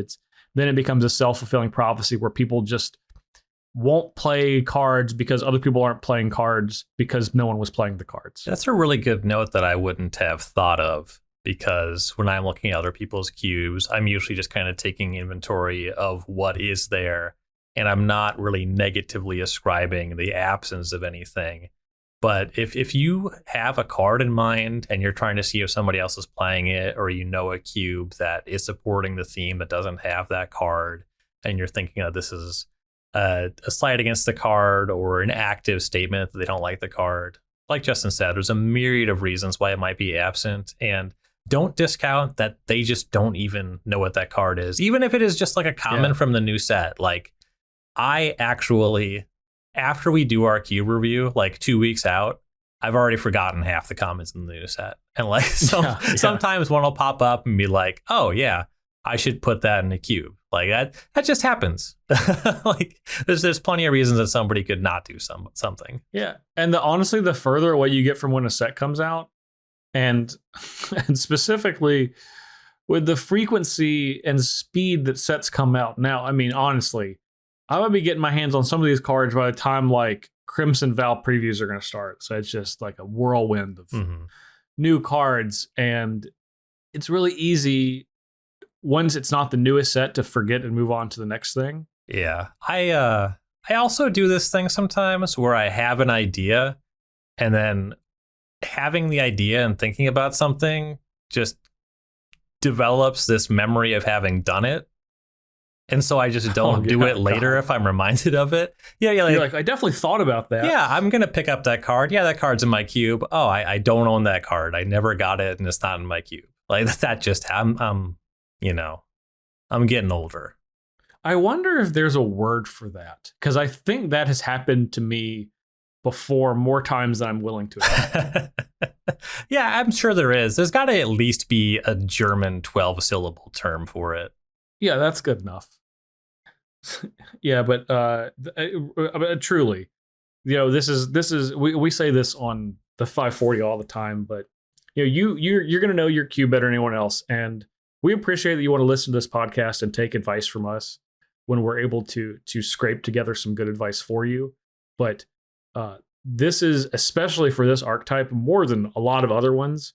then it becomes a self-fulfilling prophecy where people just won't play cards because other people aren't playing cards because no one was playing the cards. That's a really good note that I wouldn't have thought of, because when I'm looking at other people's cubes, I'm usually just kind of taking inventory of what is there, and I'm not really negatively ascribing the absence of anything. But if you have a card in mind and you're trying to see if somebody else is playing it, or a cube that is supporting the theme that doesn't have that card, and you're thinking this is a slight against the card or an active statement that they don't like the card, like Justin said, there's a myriad of reasons why it might be absent, and don't discount that they just don't even know what that card is, even if it is just like a common from the new set. Like, I actually, after we do our cube review, like 2 weeks out, I've already forgotten half the comments in the new set. And like sometimes one will pop up and be like, oh yeah, I should put that in a cube. Like that just happens. Like there's plenty of reasons that somebody could not do something. Yeah. And honestly, the further away you get from when a set comes out, and specifically with the frequency and speed that sets come out now, I mean, honestly, I'm going to be getting my hands on some of these cards by the time like Crimson Vow previews are going to start. So it's just like a whirlwind of new cards. And it's really easy once it's not the newest set to forget and move on to the next thing. Yeah. I also do this thing sometimes where I have an idea, and then having the idea and thinking about something just develops this memory of having done it. And so I just don't do it later if I'm reminded of it. Yeah. You're like, I definitely thought about that. Yeah, I'm going to pick up that card. Yeah, that card's in my cube. Oh, I don't own that card. I never got it, and it's not in my cube. Like that just, I'm getting older. I wonder if there's a word for that, because I think that has happened to me before more times than I'm willing to admit. Yeah, I'm sure there is. There's got to at least be a German 12-syllable term for it. Yeah, that's good enough. Yeah, but truly, this is we say this on the 540 all the time, but you're going to know your cube better than anyone else, and we appreciate that you want to listen to this podcast and take advice from us when we're able to scrape together some good advice for you. But this is, especially for this archetype, more than a lot of other ones,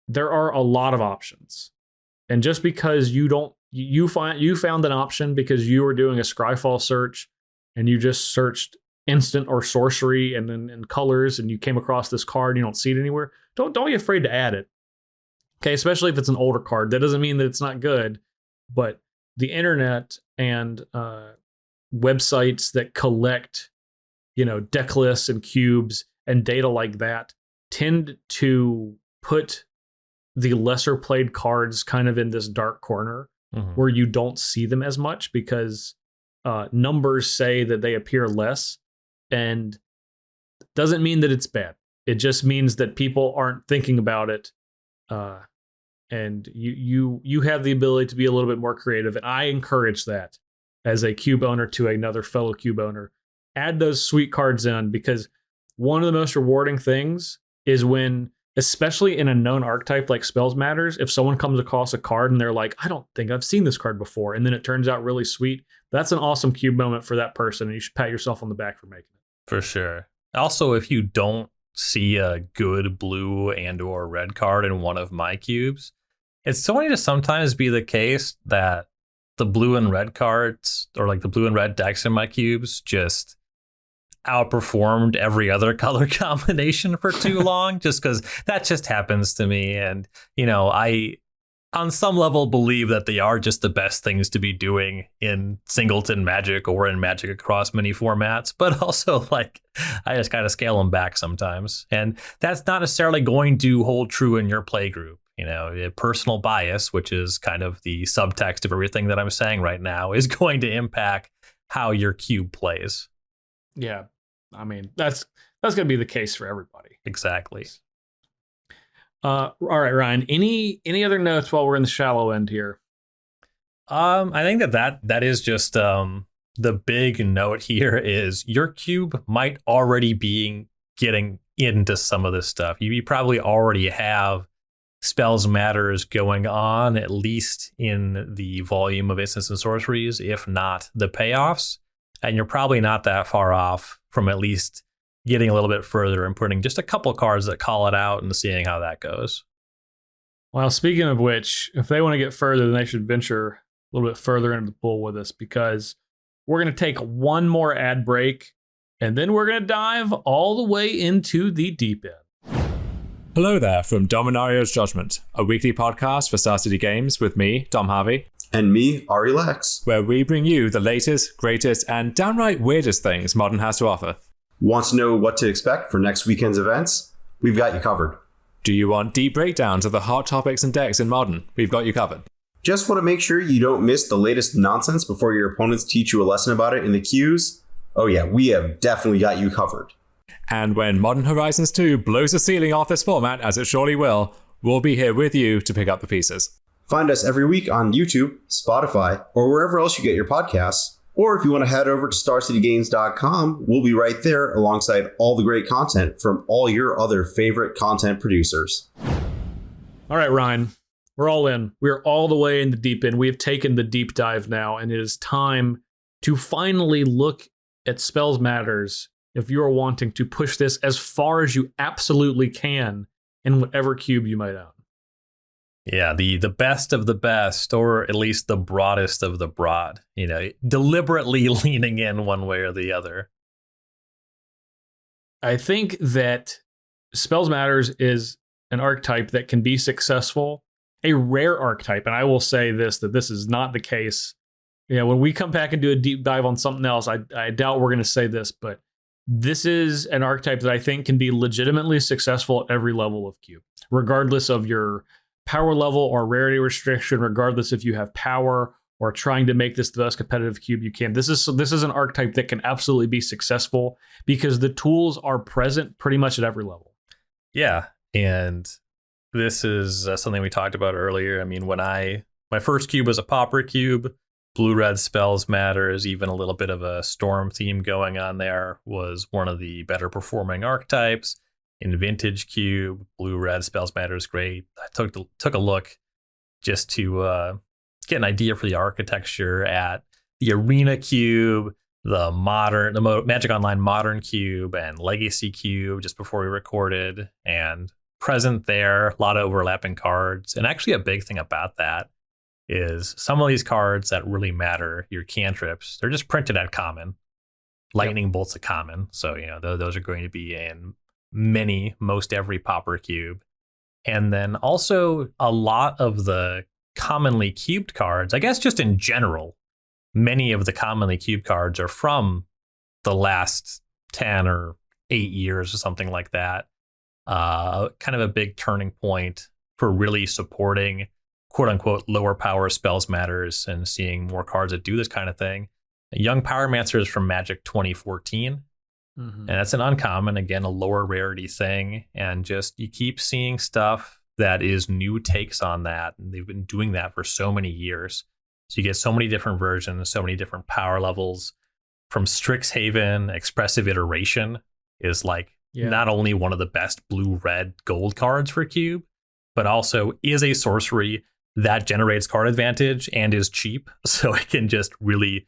there are a lot of options. And just because you found an option because you were doing a Scryfall search and you just searched instant or sorcery and then in colors, and you came across this card and you don't see it anywhere, don't be afraid to add it. Okay, especially if it's an older card. That doesn't mean that it's not good, but the internet and websites that collect, deck lists and cubes and data like that tend to put the lesser played cards kind of in this dark corner Mhm. where you don't see them as much because numbers say that they appear less, and doesn't mean that it's bad. It just means that people aren't thinking about it, and you have the ability to be a little bit more creative, and I encourage that as a cube owner to another fellow cube owner. Add those sweet cards in, because one of the most rewarding things is when, especially in a known archetype like Spells Matters, if someone comes across a card and they're like, I don't think I've seen this card before, and then it turns out really sweet, that's an awesome cube moment for that person, and you should pat yourself on the back for making it. For sure. Also, if you don't see a good blue and or red card in one of my cubes, it's going to sometimes be the case that the blue and red cards, or like the blue and red decks in my cubes, just outperformed every other color combination for too long, just because that just happens to me. And, you know, I, on some level, believe that they are just the best things to be doing in singleton Magic or in Magic across many formats. But also, like, I just kind of scale them back sometimes. And that's not necessarily going to hold true in your play group. You know, personal bias, which is kind of the subtext of everything that I'm saying right now, is going to impact how your cube plays. Yeah, I mean, that's going to be the case for everybody. Exactly. All right, Ryan, any other notes while we're in the shallow end here? I think that is just the big note here is your cube might already be getting into some of this stuff. You probably already have Spells Matters going on, at least in the volume of instants and sorceries, if not the payoffs. And you're probably not that far off from at least getting a little bit further and putting just a couple cards that call it out and seeing how that goes. Well, speaking of which, if they want to get further, then they should venture a little bit further into the pool with us, because we're going to take one more ad break, and then we're going to dive all the way into the deep end. Hello there from Dominario's Judgment, a weekly podcast for Star City Games with me, Dom Harvey. And me, Ari Lex. Where we bring you the latest, greatest, and downright weirdest things Modern has to offer. Want to know what to expect for next weekend's events? We've got you covered. Do you want deep breakdowns of the hot topics and decks in Modern? We've got you covered. Just want to make sure you don't miss the latest nonsense before your opponents teach you a lesson about it in the queues? Oh yeah, we have definitely got you covered. And when Modern Horizons 2 blows the ceiling off this format, as it surely will, we'll be here with you to pick up the pieces. Find us every week on YouTube, Spotify, or wherever else you get your podcasts. Or if you want to head over to StarCityGames.com, we'll be right there alongside all the great content from all your other favorite content producers. All right, Ryan, we're all in. We're all the way in the deep end. We have taken the deep dive now, and it is time to finally look at Spells Matters if you are wanting to push this as far as you absolutely can in whatever cube you might own. Yeah, the best of the best, or at least the broadest of the broad, you know, deliberately leaning in one way or the other. I think that Spells Matters is an archetype that can be successful, a rare archetype. And I will say this, that this is not the case. You know, when we come back and do a deep dive on something else, I doubt we're going to say this, but this is an archetype that I think can be legitimately successful at every level of cube, regardless of your power level or rarity restriction, regardless if you have power or trying to make this the best competitive cube you can. This is an archetype that can absolutely be successful because the tools are present pretty much at every level. Yeah, and this is something we talked about earlier. I mean, my first cube was a Pauper cube, blue-red Spells Matters, even a little bit of a storm theme going on there, was one of the better performing archetypes. In Vintage Cube, blue-red Spells Matters, great. I took a look just to get an idea for the architecture at the Arena Cube, the Magic Online Modern Cube, and Legacy Cube just before we recorded. And present there, a lot of overlapping cards. And actually a big thing about that is some of these cards that really matter, your cantrips, they're just printed at common. Lightning Bolt's a common. So, you know, those are going to be in most every Pauper cube. And then also a lot of the commonly cubed cards, I guess just in general, many of the commonly cubed cards are from the last 10 or 8 years or something like that. kind of a big turning point for really supporting quote unquote lower power spells matters and seeing more cards that do this kind of thing. Young Pyromancer is from Magic 2014. And that's an uncommon, again, a lower rarity thing. And just you keep seeing stuff that is new takes on that. And they've been doing that for so many years. So you get so many different versions, so many different power levels. From Strixhaven, Expressive Iteration is like not only one of the best blue, red, gold cards for Cube, but also is a sorcery that generates card advantage and is cheap. So it can just really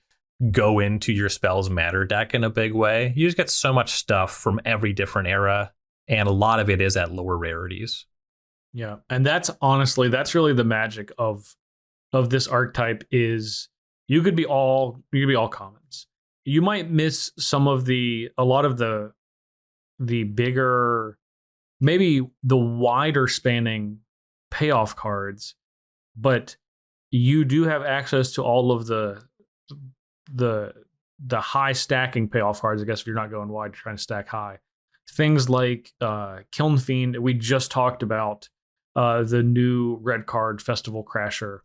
go into your Spells Matter deck in a big way. You just get so much stuff from every different era, and a lot of it is at lower rarities. Yeah, and that's really the magic of this archetype is you could be all commons. You might miss a lot of the bigger, maybe the wider spanning payoff cards, but you do have access to all of the high stacking payoff cards. I guess if you're not going wide, you're trying to stack high. Things like Kiln Fiend. We just talked about the new red card Festival Crasher.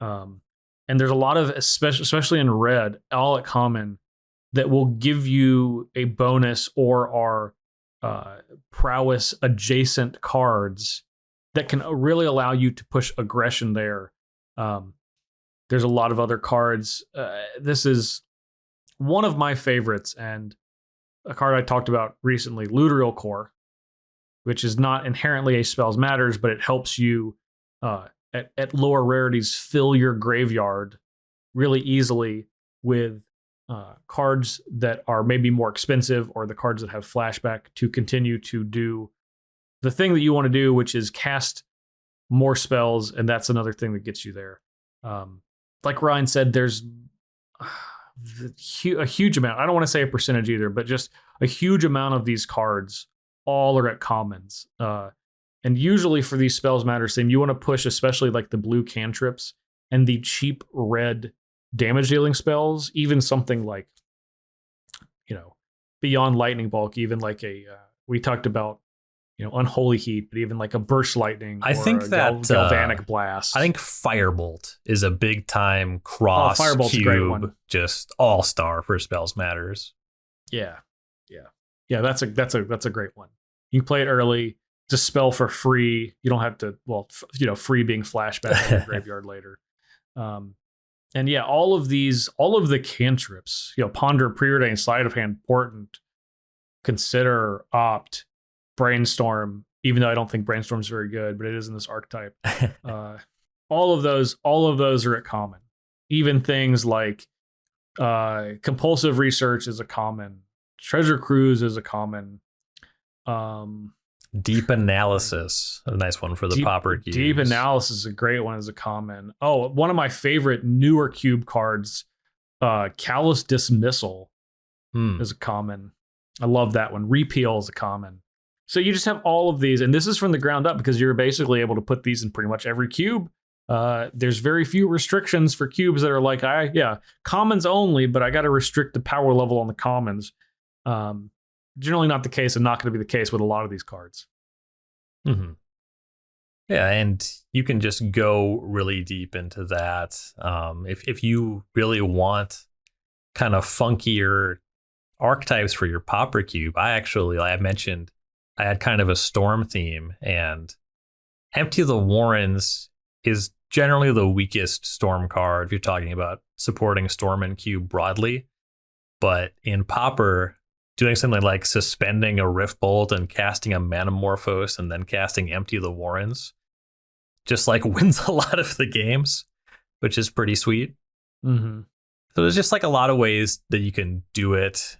And there's a lot of, especially in red, all at common, that will give you a bonus or are prowess adjacent cards that can really allow you to push aggression there. There's a lot of other cards. This is one of my favorites, and a card I talked about recently, Luterial Core, which is not inherently a Spells Matters, but it helps you at lower rarities fill your graveyard really easily with cards that are maybe more expensive, or the cards that have flashback to continue to do the thing that you want to do, which is cast more spells, and that's another thing that gets you there. Like Ryan said, there's a huge amount. I don't want to say a percentage either, but just a huge amount of these cards all are at commons. And usually for these Spells Matter theme, you want to push especially like the blue cantrips and the cheap red damage dealing spells, even something like, beyond Lightning Bulk, even like we talked about, Unholy Heat, but even like a Burst Lightning. I think that Galvanic Blast. I think Firebolt is a big time cross Firebolt's cube, a great one. just all star for Spells Matters. Yeah. That's a great one. You can play it early. It's a spell for free. You don't have to. Free being flashback in the graveyard later. And yeah, all of the cantrips. Ponder, Preordain, Sleight of Hand, Portent, Consider, Opt, Brainstorm, even though I don't think Brainstorm's very good, but it is in this archetype. All of those are at common. Even things like Compulsive Research is a common. Treasure Cruise is a common. Deep Analysis, a nice one for the Pauper cubes. Deep Analysis is a great one as a common. Oh, one of my favorite newer cube cards, Callous Dismissal is a common. I love that one. Repeal is a common. So you just have all of these, and this is from the ground up because you're basically able to put these in pretty much every cube. There's very few restrictions for cubes that are like, commons only, but I got to restrict the power level on the commons. Generally not the case, and not going to be the case with a lot of these cards. Mm-hmm. Yeah, and you can just go really deep into that. If you really want kind of funkier archetypes for your Pauper cube, I mentioned I had kind of a storm theme, and Empty the Warrens is generally the weakest storm card if you're talking about supporting storm and cube broadly. But in Pauper, doing something like suspending a Rift Bolt and casting a Manamorphose and then casting Empty the Warrens just like wins a lot of the games, which is pretty sweet. Mm-hmm. So there's just like a lot of ways that you can do it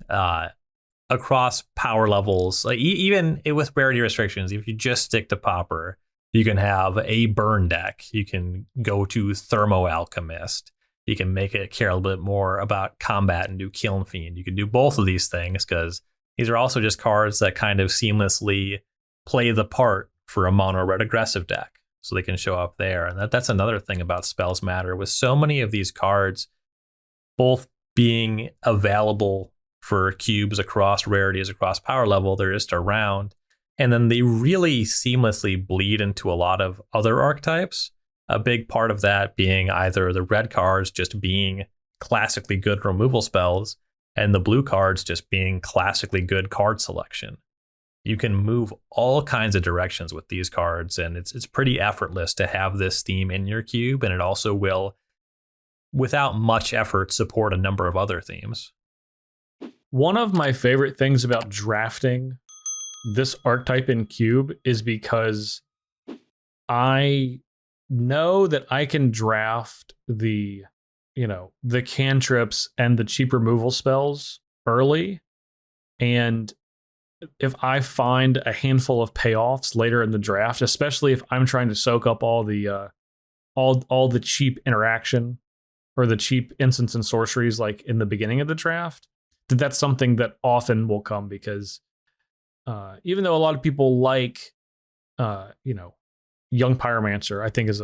across power levels. Like even with rarity restrictions, if you just stick to Pauper, you can have a burn deck. You can go to Thermo Alchemist. You can make it care a little bit more about combat and do Kiln Fiend. You can do both of these things because these are also just cards that kind of seamlessly play the part for a mono red aggressive deck. So they can show up there. And that's another thing about Spells Matter. With so many of these cards both being available for cubes across rarities, across power level, they're just around. And then they really seamlessly bleed into a lot of other archetypes. A big part of that being either the red cards just being classically good removal spells, and the blue cards just being classically good card selection. You can move all kinds of directions with these cards, and it's pretty effortless to have this theme in your cube, and it also will, without much effort, support a number of other themes. One of my favorite things about drafting this archetype in Cube is because I know that I can draft the cantrips and the cheap removal spells early. And if I find a handful of payoffs later in the draft, especially if I'm trying to soak up all the cheap interaction or the cheap instants and sorceries like in the beginning of the draft, that's something that often will come because even though a lot of people like Young Pyromancer, I think is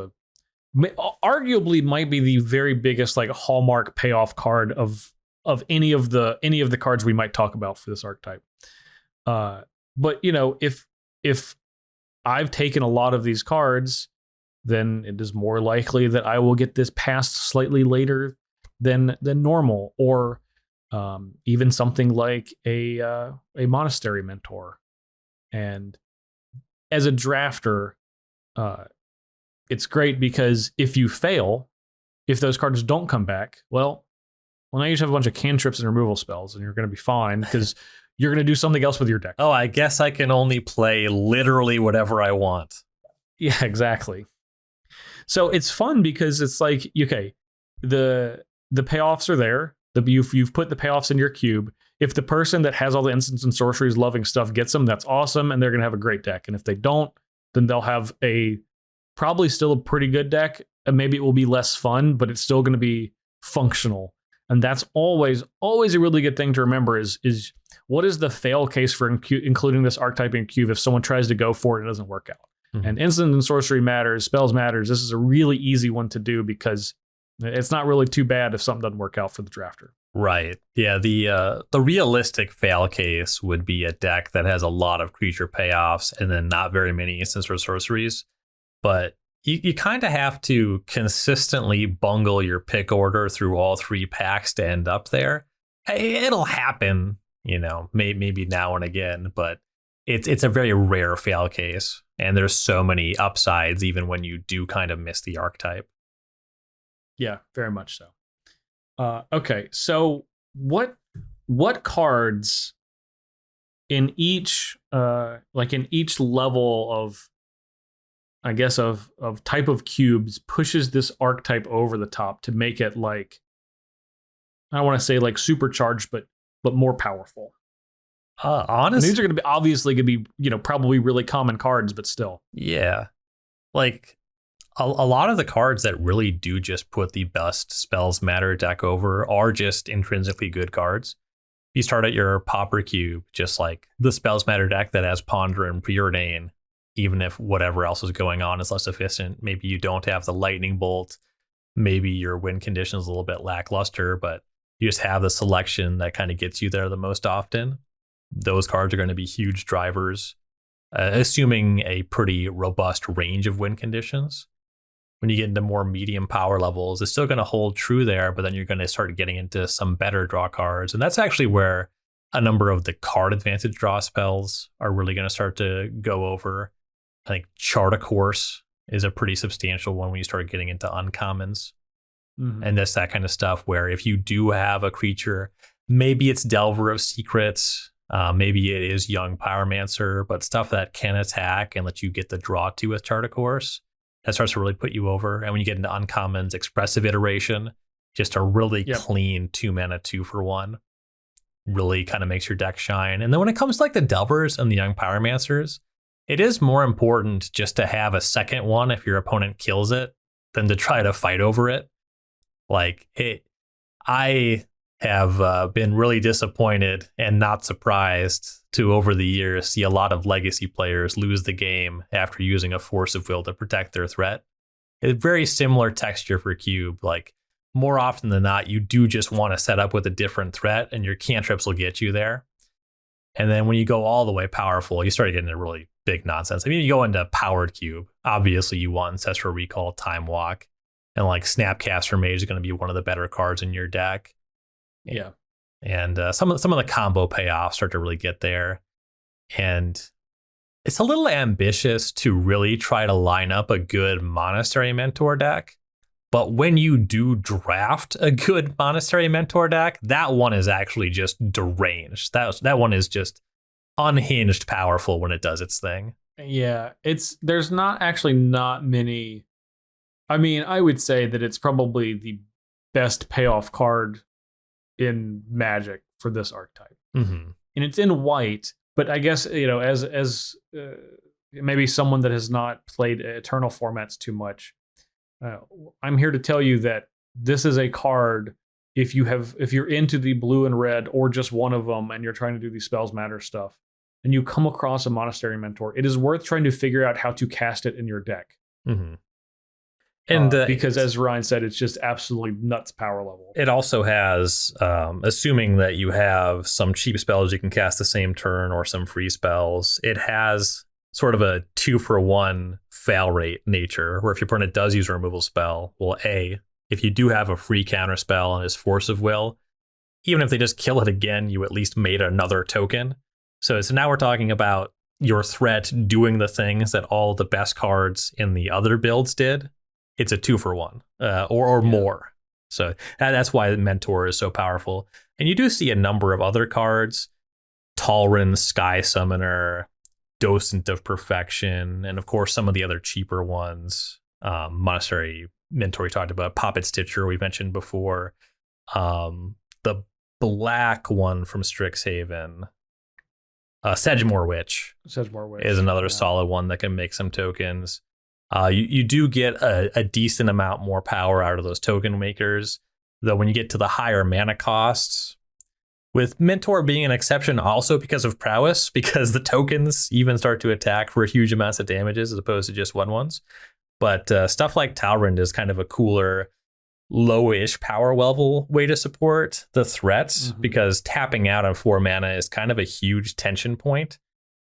arguably might be the very biggest like hallmark payoff card of any of the cards we might talk about for this archetype. But if I've taken a lot of these cards, then it is more likely that I will get this passed slightly later than normal, or even something like a Monastery Mentor. And as a drafter, it's great because if you fail, if those cards don't come back, well, now you just have a bunch of cantrips and removal spells, and you're going to be fine because you're going to do something else with your deck. Oh, I guess I can only play literally whatever I want. Yeah, exactly. So it's fun because it's like, okay, the payoffs are there. You've put the payoffs in your cube. If the person that has all the instants and sorceries loving stuff gets them, that's awesome, and they're going to have a great deck. And if they don't, then they'll have probably still a pretty good deck, and maybe it will be less fun, but it's still going to be functional. And that's always a really good thing to remember is what is the fail case for including this archetype in cube if someone tries to go for it and it doesn't work out. Mm-hmm. And instant and sorcery matters, spells matters. This is a really easy one to do because it's not really too bad if something doesn't work out for the drafter. Right. Yeah, the realistic fail case would be a deck that has a lot of creature payoffs and then not very many instants or sorceries. But you kind of have to consistently bungle your pick order through all three packs to end up there. It'll happen, maybe now and again, but it's a very rare fail case. And there's so many upsides even when you do kind of miss the archetype. Yeah, very much so. Okay, so what cards in each level of, I guess, of type of cubes pushes this archetype over the top to make it like, I don't want to say like supercharged, but more powerful? Honestly, these are going to be probably really common cards, but still. Yeah, like a lot of the cards that really do just put the best spells matter deck over are just intrinsically good cards. You start at your Pauper cube, just like the spells matter deck that has Ponder and Preordain. Even if whatever else is going on is less efficient, maybe you don't have the lightning bolt, maybe your win condition is a little bit lackluster, but you just have the selection that kind of gets you there the most often. Those cards are going to be huge drivers, assuming a pretty robust range of win conditions. When you get into more medium power levels, it's still going to hold true there, but then you're going to start getting into some better draw cards. And that's actually where a number of the card advantage draw spells are really going to start to go over. I think Chart a Course is a pretty substantial one when you start getting into uncommons. Mm-hmm. And that's that kind of stuff where if you do have a creature, maybe it's Delver of Secrets, maybe it is Young Pyromancer, but stuff that can attack and let you get the draw to with Chart a Course, that starts to really put you over. And when you get into uncommons, Expressive Iteration, just a really clean 2-mana 2-for-1, really kind of makes your deck shine. And then when it comes to like the Delvers and the Young Pyromancers, it is more important just to have a second one if your opponent kills it than to try to fight over it. I have been really disappointed and not surprised to, over the years, see a lot of legacy players lose the game after using a Force of Will to protect their threat. It's very similar texture for Cube. Like, more often than not, you do just want to set up with a different threat and your cantrips will get you there. And then when you go all the way powerful, you start getting into really big nonsense. I mean, you go into Powered Cube. Obviously, you want Ancestral Recall, Time Walk, and like Snapcaster Mage is going to be one of the better cards in your deck. Yeah. And some of the combo payoffs start to really get there. And it's a little ambitious to really try to line up a good Monastery Mentor deck. But when you do draft a good Monastery Mentor deck, that one is actually just deranged. That one is just unhinged powerful when it does its thing. Yeah, there's not many. I mean, I would say that it's probably the best payoff card in Magic for this archetype. Mm-hmm. And it's in white, but I guess, as maybe someone that has not played Eternal formats too much, I'm here to tell you that this is a card. If you're into the blue and red or just one of them, and you're trying to do the spells matter stuff, and you come across a Monastery Mentor, it is worth trying to figure out how to cast it in your deck. Mm-hmm. And because, as Ryan said, it's just absolutely nuts power level. It also has, assuming that you have some cheap spells you can cast the same turn or some free spells, it has sort of a 2-for-1 fail rate nature, where if your opponent does use a removal spell, well, if you do have a free counter spell and is Force of Will, even if they just kill it again, you at least made another token. So now we're talking about your threat doing the things that all the best cards in the other builds did. It's a 2-for-1 or more. So that's why the Mentor is so powerful. And you do see a number of other cards, Talryn, Sky Summoner, Docent of Perfection, and of course some of the other cheaper ones. Monastery Mentor we talked about, Poppet Stitcher we mentioned before. The black one from Strixhaven, Sedgemoor Witch is another solid one that can make some tokens. You do get a decent amount more power out of those token makers, though when you get to the higher mana costs, with Mentor being an exception also because of prowess, because the tokens even start to attack for huge amounts of damages as opposed to just 1/1s. But stuff like Talryn is kind of a cooler, lowish power level way to support the threats, because tapping out on 4 mana is kind of a huge tension point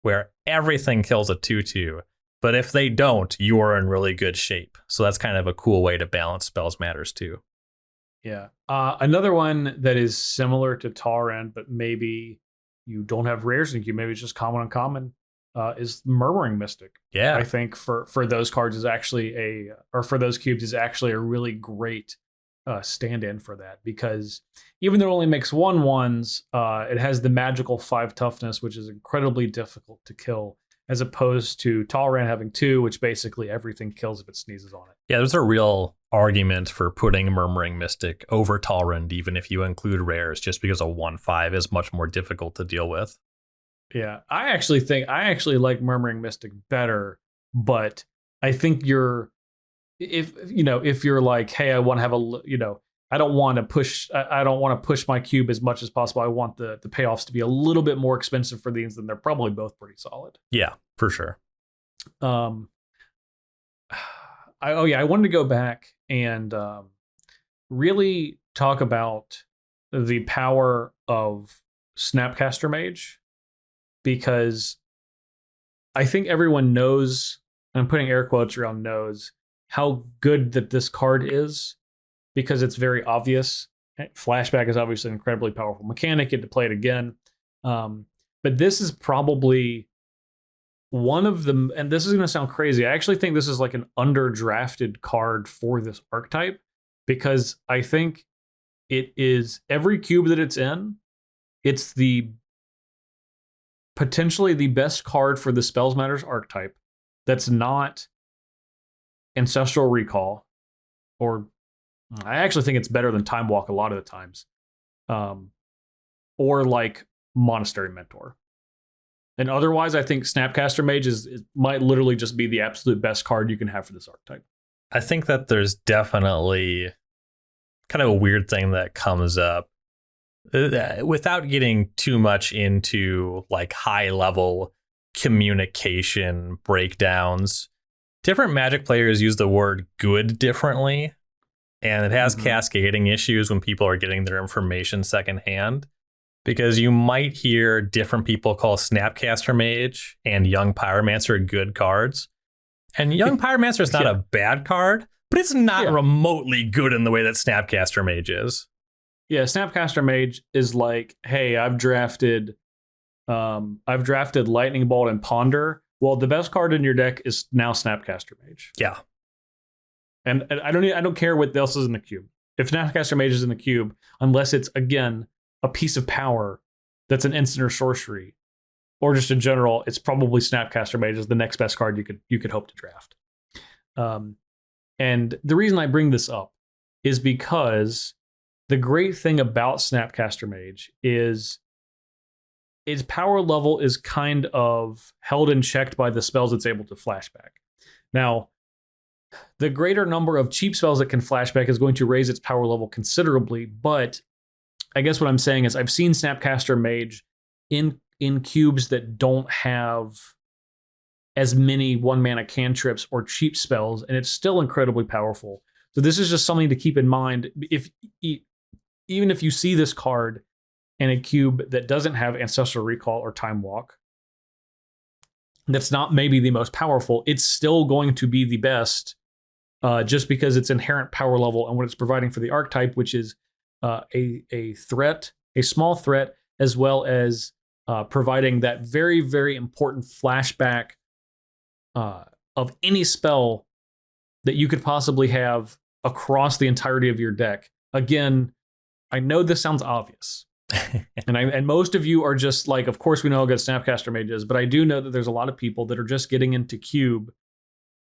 where everything kills a 2/2. But if they don't, you are in really good shape. So that's kind of a cool way to balance spells matters too. Yeah. Another one that is similar to Talryn, but maybe you don't have rares and maybe it's just common uncommon, is Murmuring Mystic. Yeah. I think for those cards is actually for those cubes is actually a really great stand-in for that, because even though it only makes 1/1s, it has the magical 5 toughness, which is incredibly difficult to kill, as opposed to Talryn having 2, which basically everything kills if it sneezes on it. Yeah, there's a real argument for putting Murmuring Mystic over Talryn, even if you include rares, just because a 1/5 is much more difficult to deal with. Yeah, I actually like Murmuring Mystic better, but I think if you're like, hey, I want to have I don't want to push my cube as much as possible. I want the payoffs to be a little bit more expensive for these, then they're probably both pretty solid. Yeah, for sure. I wanted to go back and really talk about the power of Snapcaster Mage, because I think everyone knows, and I'm putting air quotes around knows, how good that this card is, because it's very obvious. Flashback is obviously an incredibly powerful mechanic. You get to play it again. But this is probably one of them, and this is going to sound crazy, I actually think this is like an underdrafted card for this archetype, because I think it is every cube that it's in, it's potentially the best card for the Spells Matters archetype that's not Ancestral Recall, or I actually think it's better than Time Walk a lot of the times, or like Monastery Mentor. And otherwise, I think Snapcaster Mage might literally just be the absolute best card you can have for this archetype. I think that there's definitely kind of a weird thing that comes up without getting too much into like high level communication breakdowns. Different Magic players use the word good differently, and it has cascading issues when people are getting their information secondhand. Because you might hear different people call Snapcaster Mage and Young Pyromancer good cards. And Young Pyromancer is not a bad card, but it's not remotely good in the way that Snapcaster Mage is. Yeah, Snapcaster Mage is like, hey, I've drafted Lightning Bolt and Ponder. Well, the best card in your deck is now Snapcaster Mage. Yeah. And I don't care what else is in the cube. If Snapcaster Mage is in the cube, unless it's, again, a piece of power that's an instant or sorcery, or just in general, it's probably Snapcaster Mage is the next best card you could hope to draft. And the reason I bring this up is because the great thing about Snapcaster Mage is its power level is kind of held and checked by the spells it's able to flashback. Now, the greater number of cheap spells that can flashback is going to raise its power level considerably, but I guess what I'm saying is I've seen Snapcaster Mage in cubes that don't have as many 1-mana cantrips or cheap spells, and it's still incredibly powerful. So this is just something to keep in mind. Even if you see this card in a cube that doesn't have Ancestral Recall or Time Walk, that's not maybe the most powerful, it's still going to be the best just because its inherent power level and what it's providing for the archetype, which is a threat, a small threat, as well as providing that very, very important flashback of any spell that you could possibly have across the entirety of your deck. Again, I know this sounds obvious. and most of you are just like, of course we know how good Snapcaster Mage is, but I do know that there's a lot of people that are just getting into Cube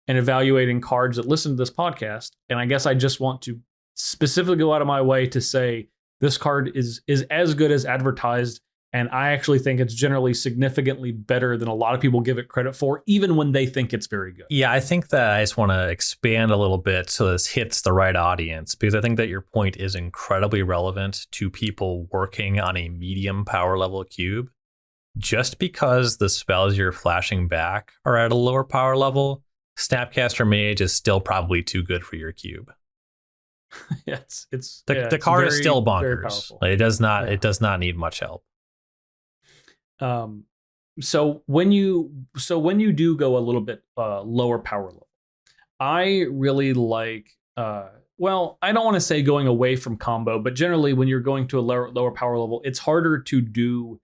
and evaluating cards that listen to this podcast. And I guess I just want to specifically go out of my way to say this card is as good as advertised, and I actually think it's generally significantly better than a lot of people give it credit for, even when they think it's very good. Yeah, I think that I just want to expand a little bit so this hits the right audience, because I think that your point is incredibly relevant to people working on a medium power level cube. Just because the spells you're flashing back are at a lower power level, Snapcaster Mage is still probably too good for your cube. Yes, the card is still bonkers. Like, it does not need much help. So when you do go a little bit lower power level, I really like well, I don't want to say going away from combo, but generally when you're going to a lower power level, it's harder to do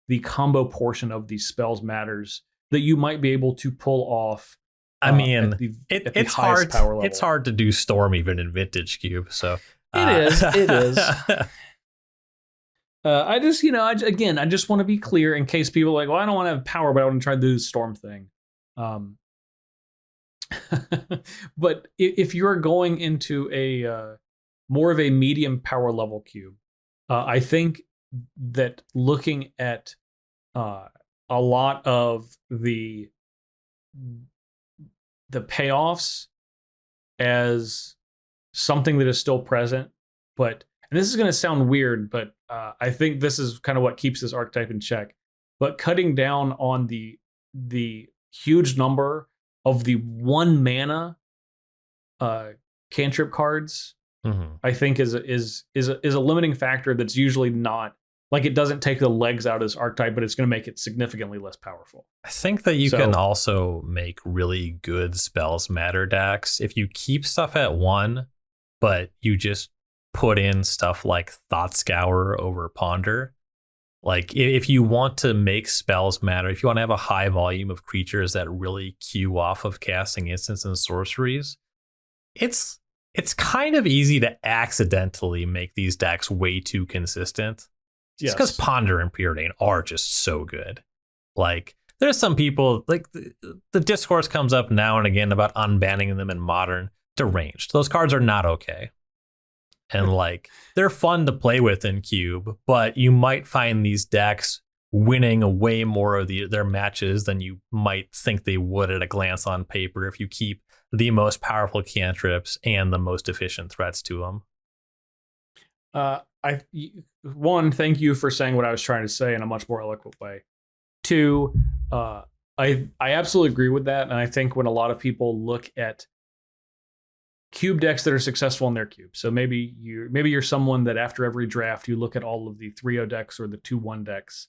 the combo portion of these spells matters that you might be able to pull off. I mean, it's hard. It's hard to do Storm even in Vintage Cube. So it is. I just, I just want to be clear in case people are like, well, I don't want to have power, but I want to try to do the Storm thing. But if you're going into a more of a medium power level cube, I think that looking at a lot of the payoffs as something that is still present, but, and this is going to sound weird, but I think this is kind of what keeps this archetype in check. But cutting down on the huge number of the 1-mana cantrip cards, I think is a limiting factor that's usually not, like, it doesn't take the legs out of this archetype, but it's going to make it significantly less powerful. I think that you can also make really good spells matter decks if you keep stuff at 1, but you just put in stuff like Thought Scour over Ponder. Like, if you want to make spells matter, if you want to have a high volume of creatures that really queue off of casting instants and sorceries, it's kind of easy to accidentally make these decks way too consistent. It's because Ponder and Preordain are just so good. Like, there's some people, like, the discourse comes up now and again about unbanning them in Modern. Deranged. Those cards are not okay. And, like, they're fun to play with in Cube, but you might find these decks winning way more of their matches than you might think they would at a glance on paper if you keep the most powerful cantrips and the most efficient threats to them. One, thank you for saying what I was trying to say in a much more eloquent way. Two, I absolutely agree with that, and I think when a lot of people look at cube decks that are successful in their cube. So maybe you're someone that after every draft you look at all of the 3-0 decks or the 2-1 decks,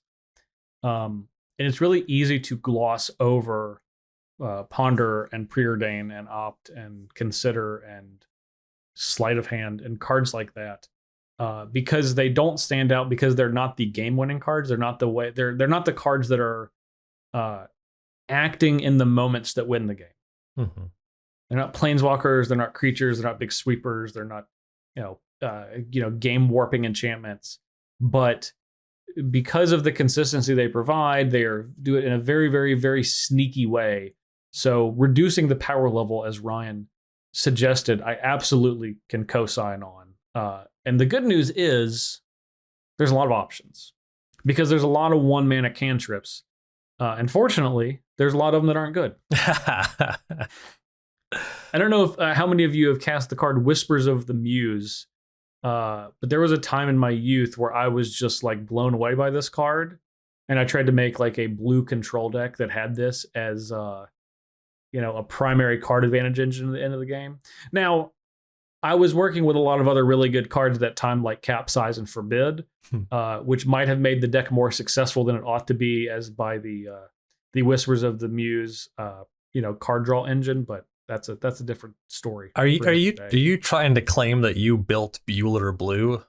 and it's really easy to gloss over Ponder and Preordain and Opt and Consider and Sleight of Hand and cards like that, because they don't stand out, because they're not the game-winning cards. They're not the cards that are acting in the moments that win the game. Mm-hmm. They're not planeswalkers. They're not creatures. They're not big sweepers. They're not, game warping enchantments. But because of the consistency they provide, they do it in a very, very, very sneaky way. So reducing the power level, as Ryan suggested, I absolutely can co-sign on. And the good news is there's a lot of options, because there's a lot of 1-mana cantrips. And fortunately, there's a lot of them that aren't good. I don't know how many of you have cast the card Whispers of the Muse, but there was a time in my youth where I was just like blown away by this card, and I tried to make like a blue control deck that had this as a primary card advantage engine at the end of the game. Now, I was working with a lot of other really good cards at that time, like Capsize and Forbid, which might have made the deck more successful than it ought to be, as by the Whispers of the Muse card draw engine, but that's a different story. Are you trying to claim that you built Bueller Blue?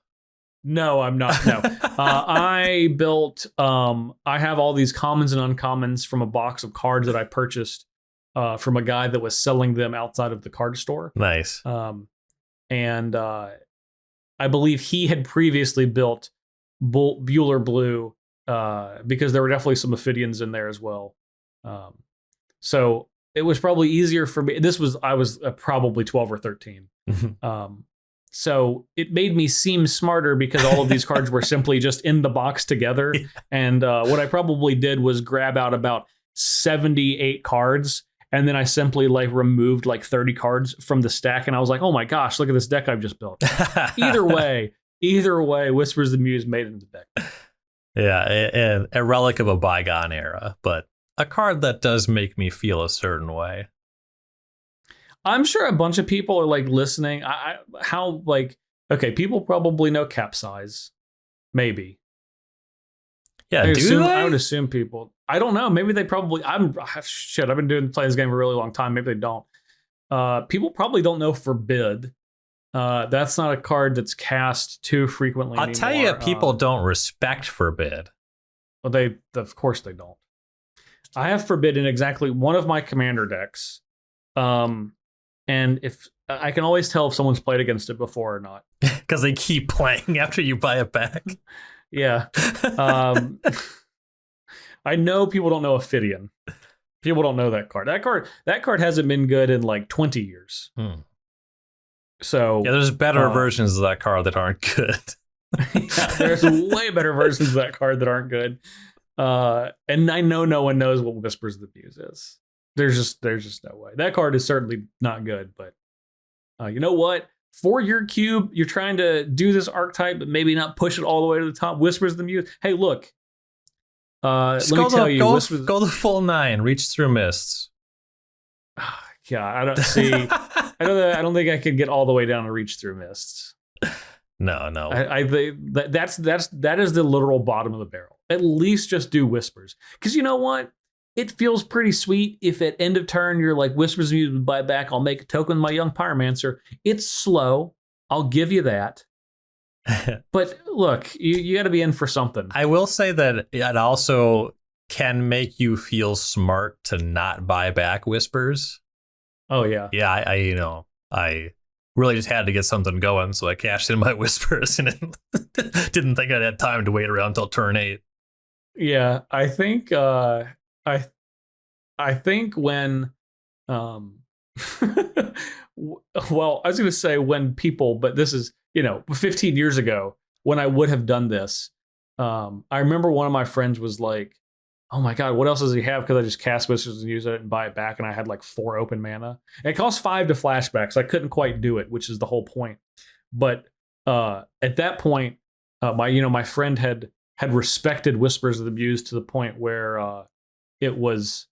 No, I'm not. No, I built. I have all these commons and uncommons from a box of cards that I purchased from a guy that was selling them outside of the card store. Nice. And I believe he had previously built Bueller Blue, because there were definitely some Ophidians in there as well. So it was probably easier for me. I was probably 12 or 13. So it made me seem smarter, because all of these cards were simply just in the box together. And what I probably did was grab out about 78 cards, and then I simply removed 30 cards from the stack, and I was like, oh my gosh, look at this deck I've just built. Either way, Whispers of the Muse made it into the deck. Yeah, and a relic of a bygone era, but a card that does make me feel a certain way. I'm sure a bunch of people are listening. People probably know Capsize, maybe. Yeah, I would assume people. I don't know. Maybe they probably. I've been playing this game for a really long time. Maybe they don't. People probably don't know Forbid. That's not a card that's cast too frequently I'll anymore. tell you, people don't respect Forbid. Well, of course they don't. I have Forbid in exactly one of my commander decks. And if I can always tell if someone's played against it before or not, because they keep playing after you buy it back. Yeah. I know people don't know Ophidian. People don't know that card. That card hasn't been good in 20 years. So yeah, there's better versions of that card that aren't good. Yeah, there's way better versions of that card that aren't good. And I know no one knows what Whispers of the Muse is. There's just no way. That card is certainly not good, but you know what? For your cube, you're trying to do this archetype, but maybe not push it all the way to the top. Whispers of the Muse. Hey, look. Let me tell you. Go the full 9. Reach through mists. Yeah, I don't see. I don't think I could get all the way down to Reach through mists. No. I think that is the literal bottom of the barrel. At least just do Whispers, because you know what? It feels pretty sweet if at end of turn you're like, Whispers of Muse, buy back, I'll make a token with my Young Pyromancer. It's slow. I'll give you that. But look, you got to be in for something. I will say that it also can make you feel smart to not buy back Whispers. Oh, yeah. Yeah, I really just had to get something going, so I cashed in my Whispers and didn't think I'd had time to wait around until turn 8. Yeah, I think I think when well, I was going to say when people, but this is 15 years ago when I would have done this. I remember one of my friends was like, oh my God, what else does he have? Because I just cast Whispers and use it and buy it back, and I had 4 open mana. And it cost 5 to flashback, so I couldn't quite do it, which is the whole point. But at that point, my friend had respected Whispers of the Muse to the point where it was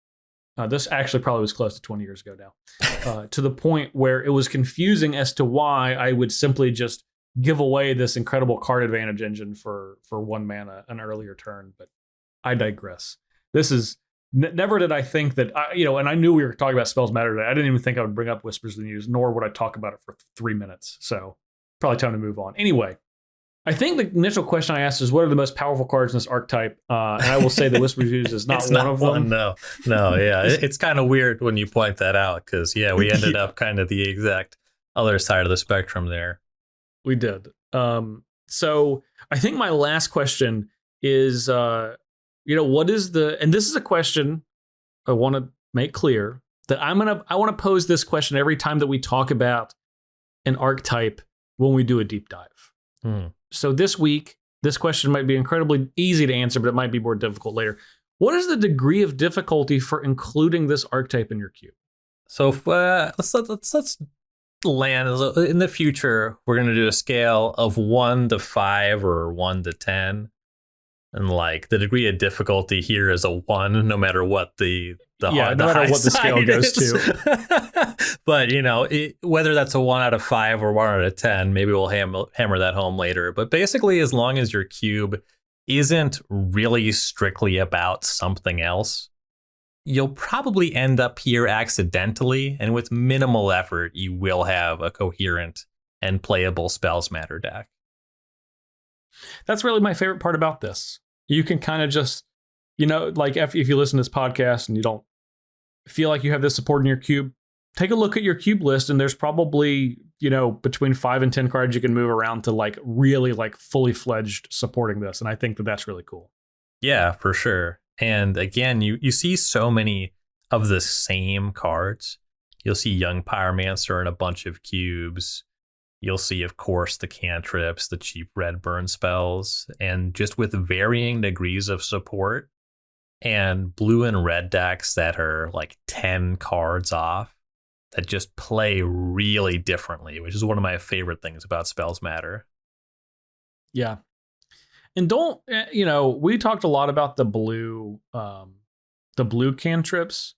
This actually probably was close to 20 years ago now, to the point where it was confusing as to why I would simply just give away this incredible card advantage engine for 1 mana an earlier turn. But I digress. This is never did I think that and I knew we were talking about Spells Matter today. I didn't even think I would bring up Whispers of the Muse, nor would I talk about it for 3 minutes. So probably time to move on. Anyway, I think the initial question I asked is, what are the most powerful cards in this archetype? And I will say that Whispers of the Muse is not one of them. No, yeah. It's kind of weird when you point that out because, we ended up kind of the exact other side of the spectrum there. We did. So I think my last question is, what is and this is a question I want to make clear that I want to pose this question every time that we talk about an archetype when we do a deep dive. So this week, this question might be incredibly easy to answer, but it might be more difficult later. What is the degree of difficulty for including this archetype in your cube? So let's land in the future. We're going to do a scale of 1 to 5 or 1 to 10. And like the degree of difficulty here is a 1, no matter what the no matter what the scale goes to. But whether that's a 1 out of 5 or 1 out of 10, maybe we'll hammer that home later. But basically, as long as your cube isn't really strictly about something else, you'll probably end up here accidentally, and with minimal effort, you will have a coherent and playable Spells Matter deck. That's really my favorite part about this. You can kind of just, like if you listen to this podcast and you don't feel like you have this support in your cube, take a look at your cube list, and there's probably, between 5 and 10 cards you can move around to like really like fully fledged supporting this. And I think that that's really cool. Yeah, for sure. And again, you see so many of the same cards. You'll see Young Pyromancer in a bunch of cubes. You'll see, of course, the cantrips, the cheap red burn spells, and just with varying degrees of support, and blue and red decks that are like 10 cards off that just play really differently, which is one of my favorite things about Spells Matter. Yeah. And we talked a lot about the blue cantrips.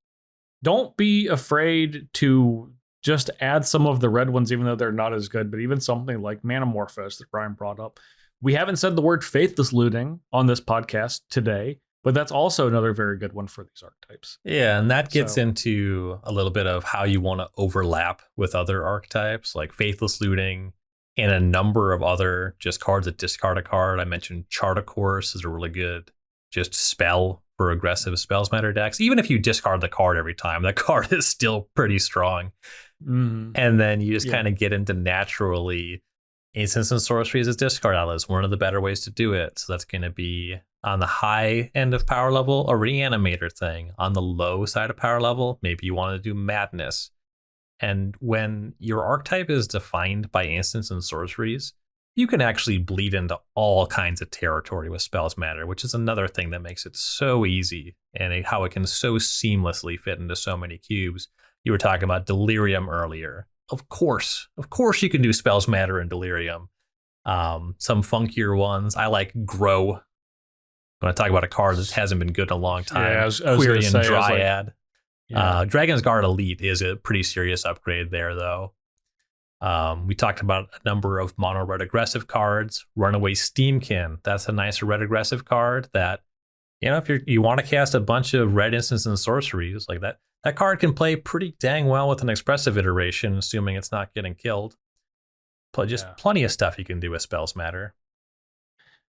Don't be afraid to just add some of the red ones, even though they're not as good, but even something like Manamorphose that Brian brought up. We haven't said the word Faithless Looting on this podcast today, but that's also another very good one for these archetypes. Yeah, and that gets into a little bit of how you want to overlap with other archetypes, like Faithless Looting and a number of other just cards that discard a card. I mentioned Chart a Course is a really good just spell for aggressive Spells Matter decks. Even if you discard the card every time, that card is still pretty strong. Mm-hmm. And then you just kind of get into naturally instants and sorceries as discard outlets. One of the better ways to do it. So that's going to be on the high end of power level, a Reanimator thing. On the low side of power level, maybe you want to do Madness. And when your archetype is defined by instants and sorceries, you can actually bleed into all kinds of territory with Spells Matter, which is another thing that makes it so easy and how it can so seamlessly fit into so many cubes. You were talking about Delirium earlier. Of course you can do Spells Matter in Delirium. Some funkier ones. I like Grow. When I talk about a card that hasn't been good in a long time. Yeah, I was Quirion Dryad. Dragon's Guard Elite is a pretty serious upgrade there, though. We talked about a number of mono red aggressive cards. Runaway Steamkin. That's a nicer red aggressive card that, if you want to cast a bunch of red instants and sorceries like that, that card can play pretty dang well with an expressive iteration, assuming it's not getting killed. But plenty of stuff you can do with Spells Matter.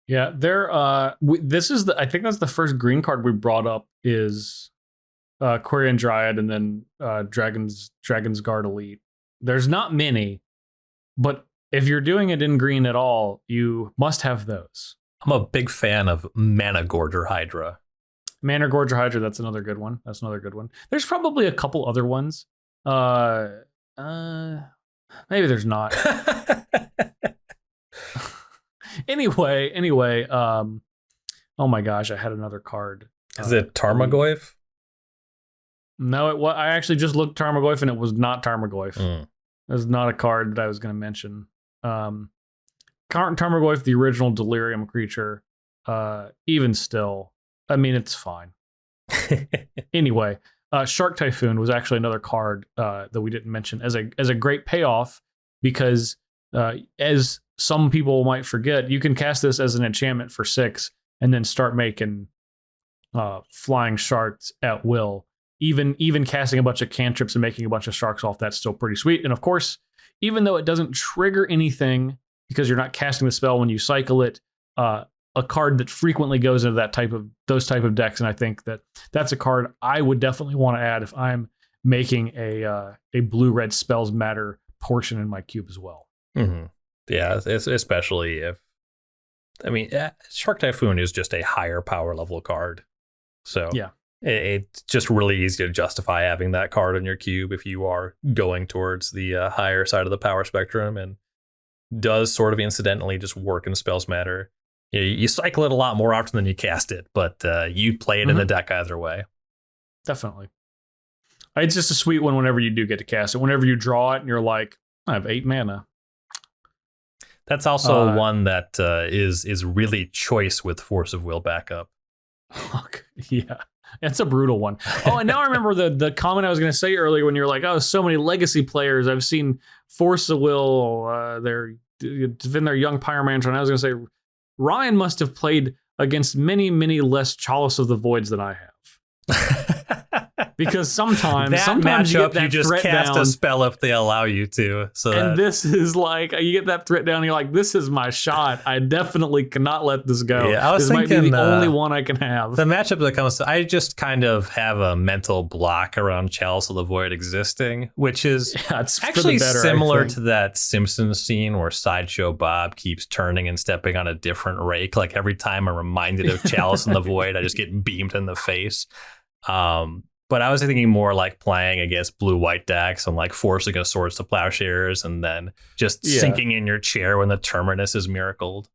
Yeah, I think that's the first green card we brought up is Quirion Dryad and then Dragon's Guard Elite. There's not many, but if you're doing it in green at all, you must have those. I'm a big fan of Mana Gorger Hydra. Mana Gorger Hydra, that's another good one. There's probably a couple other ones. Maybe there's not. Anyway, oh my gosh, I had another card. Is it Tarmogoyf? No, I actually just looked Tarmogoyf and it was not Tarmogoyf. It was not a card that I was going to mention. Tarmogoyf, the original Delirium creature, even still, I mean, it's fine. Anyway, Shark Typhoon was actually another card that we didn't mention as a great payoff, because as some people might forget, you can cast this as an enchantment for 6 and then start making flying sharks at will. Even casting a bunch of cantrips and making a bunch of sharks off, that's still pretty sweet. And of course, even though it doesn't trigger anything because you're not casting the spell when you cycle it, a card that frequently goes into those type of decks, and I think that's a card I would definitely want to add if I'm making a blue-red spells matter portion in my cube as well. Mm-hmm. Yeah, especially if, I mean, Shark Typhoon is just a higher power level card, so yeah, it's just really easy to justify having that card in your cube if you are going towards the higher side of the power spectrum, and does sort of incidentally just work in spells matter. You cycle it a lot more often than you cast it, but you play it in the deck either way. Definitely. It's just a sweet one whenever you do get to cast it. Whenever you draw it and you're like, I have 8 mana. That's also one that is really choice with Force of Will backup. Yeah, it's a brutal one. Oh, and now I remember the comment I was going to say earlier when you're like, oh, so many legacy players. I've seen Force of Will, they're defend their young pyromancer, and I was going to say, Ryan must have played against many, many less Chalice of the Voids than I have. Because sometimes matchup, you just cast down, a spell if they allow you to. So this is like, you get that threat down, and you're like, this is my shot. I definitely cannot let this go. Yeah, I was this thinking, might be the only one I can have. The matchup that comes to, I just kind of have a mental block around Chalice of the Void existing, which is actually better, similar to that Simpsons scene where Sideshow Bob keeps turning and stepping on a different rake. Like every time I'm reminded of Chalice in the Void, I just get beamed in the face. But I was thinking more like playing against blue-white decks and like forcing a Swords to Plowshares and then just sinking in your chair when the Terminus is miracled.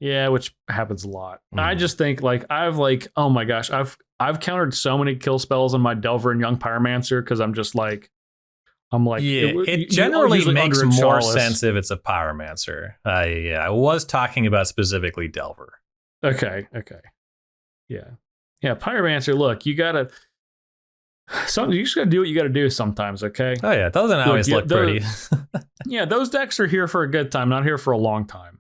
Yeah, which happens a lot. I just think oh my gosh, I've countered so many kill spells on my Delver and Young Pyromancer because I'm yeah, it generally makes more sense if it's a Pyromancer. I was talking about specifically Delver. Okay. Yeah, Pyromancer, look, you just gotta do what you gotta do sometimes, okay? Oh yeah, it doesn't always look pretty. Yeah, those decks are here for a good time, not here for a long time.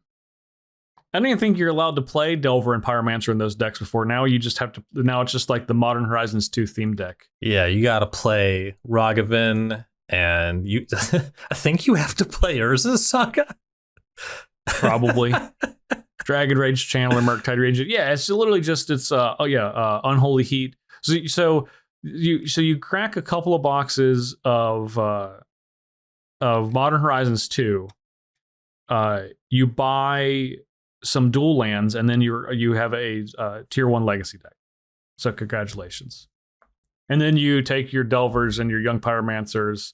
I didn't even think you're allowed to play Delver and Pyromancer in those decks before. Now you just have to. Now it's just like the Modern Horizons 2 theme deck. Yeah, you gotta play Ragavan, and you. I think you have to play Urza's Saga. Probably. Dragon Rage Channeler, Murktide Rage. Yeah, it's literally just Unholy Heat. So you crack a couple of boxes of Modern Horizons 2. You buy some dual lands, and then you have a tier 1 legacy deck. So congratulations. And then you take your Delvers and your Young Pyromancers,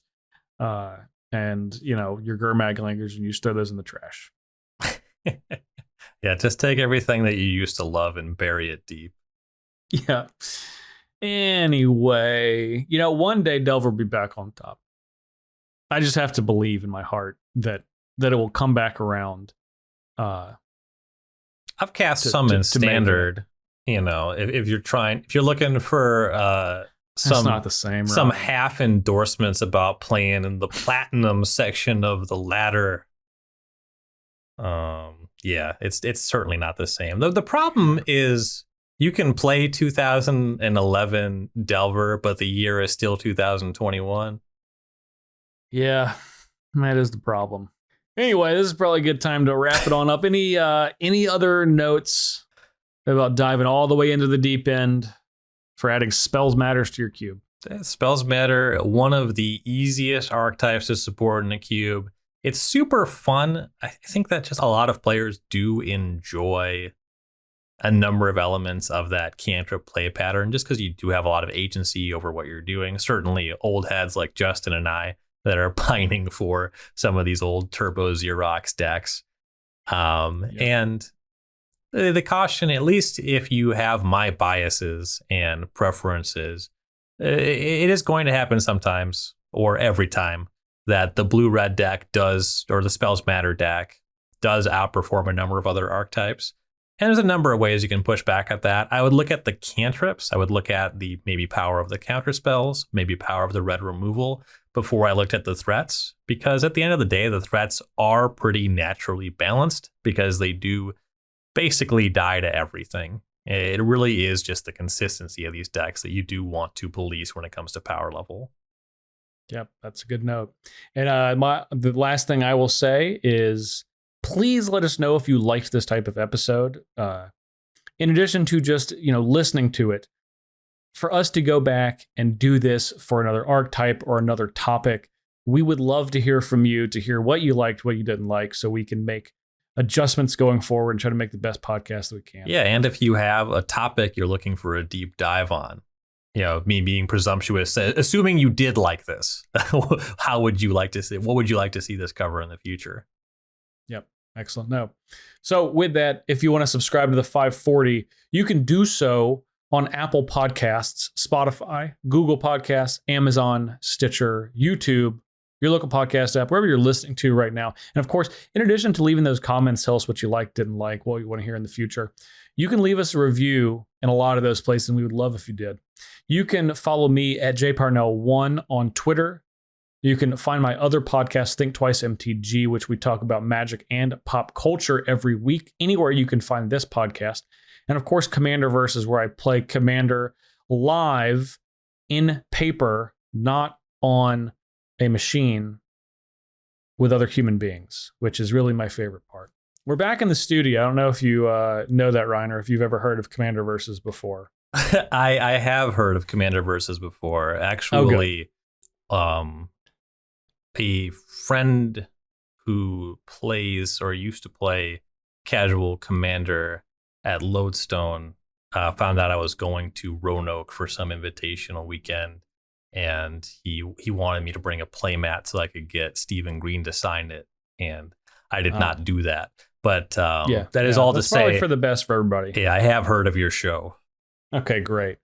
and your Gurmag Langers, and you throw those in the trash. Yeah, just take everything that you used to love and bury it deep. Yeah. Anyway, one day Delver will be back on top. I just have to believe in my heart that it will come back around. I've cast some in standard. If you're looking for some, not the same, some half endorsements about playing in the platinum section of the ladder. Yeah, it's certainly not the same. The problem is you can play 2011 Delver, but the year is still 2021. Yeah, that is the problem. Anyway, this is probably a good time to wrap it on up. Any other notes about diving all the way into the deep end for adding Spells Matters to your cube? Spells Matter, one of the easiest archetypes to support in a cube. It's super fun. I think that just a lot of players do enjoy a number of elements of that cantrip play pattern, just because you do have a lot of agency over what you're doing. Certainly old heads like Justin and I that are pining for some of these old Turbo Xerox decks. And the caution, at least if you have my biases and preferences, it is going to happen sometimes or every time that the blue-red deck does, or the Spells Matter deck does outperform a number of other archetypes. And there's a number of ways you can push back at that. I would look at the cantrips. I would look at the maybe power of the counter spells, maybe power of the red removal before I looked at the threats. Because at the end of the day, the threats are pretty naturally balanced because they do basically die to everything. It really is just the consistency of these decks that you do want to police when it comes to power level. Yep, that's a good note. And the last thing I will say is, please let us know if you liked this type of episode. In addition to just, listening to it, for us to go back and do this for another archetype or another topic, we would love to hear from you, to hear what you liked, what you didn't like, so we can make adjustments going forward and try to make the best podcast that we can. Yeah, and if you have a topic you're looking for a deep dive on, me being presumptuous, assuming you did like this, how would you like to see? What would you like to see this cover in the future? Yep. Excellent. No. So with that, if you want to subscribe to the 540, you can do so on Apple Podcasts, Spotify, Google Podcasts, Amazon, Stitcher, YouTube, your local podcast app, wherever you're listening to right now. And of course, in addition to leaving those comments, tell us what you liked, didn't like, what you want to hear in the future, you can leave us a review in a lot of those places, and we would love if you did. You can follow me at jparnell1 on Twitter. You can find my other podcast, Think Twice MTG, which we talk about magic and pop culture every week, anywhere you can find this podcast. And of course, Commander Versus, where I play Commander live in paper, not on a machine with other human beings, which is really my favorite part. We're back in the studio. I don't know if you know that, Ryan, or if you've ever heard of Commander Versus before. I have heard of Commander Versus before. Actually, a friend who plays or used to play casual Commander at Lodestone found out I was going to Roanoke for some invitational weekend, and he wanted me to bring a playmat so I could get Stephen Green to sign it, and I did not do that. But that is all to say. Probably for the best for everybody. Yeah, I have heard of your show. Okay, great.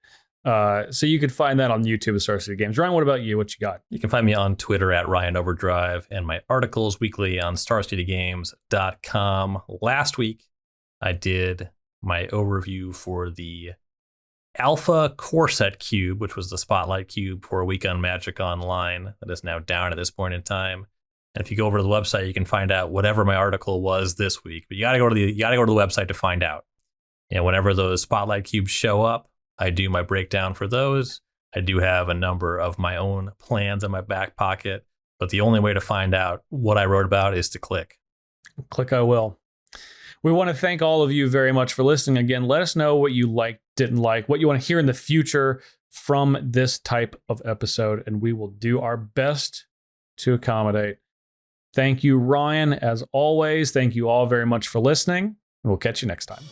So you can find that on YouTube at Star City Games. Ryan, what about you? What you got? You can find me on Twitter at Ryan Overdrive, and my articles weekly on StarCityGames.com. Last week, I did my overview for the Alpha Core Set Cube, which was the Spotlight Cube for a week on Magic Online. That is now down at this point in time. And if you go over to the website, you can find out whatever my article was this week. But you got to go to the website to find out. And whenever those Spotlight Cubes show up, I do my breakdown for those. I do have a number of my own plans in my back pocket, but the only way to find out what I wrote about is to click. Click I will. We want to thank all of you very much for listening. Again, let us know what you liked, didn't like, what you want to hear in the future from this type of episode, and we will do our best to accommodate. Thank you, Ryan, as always. Thank you all very much for listening, and we'll catch you next time.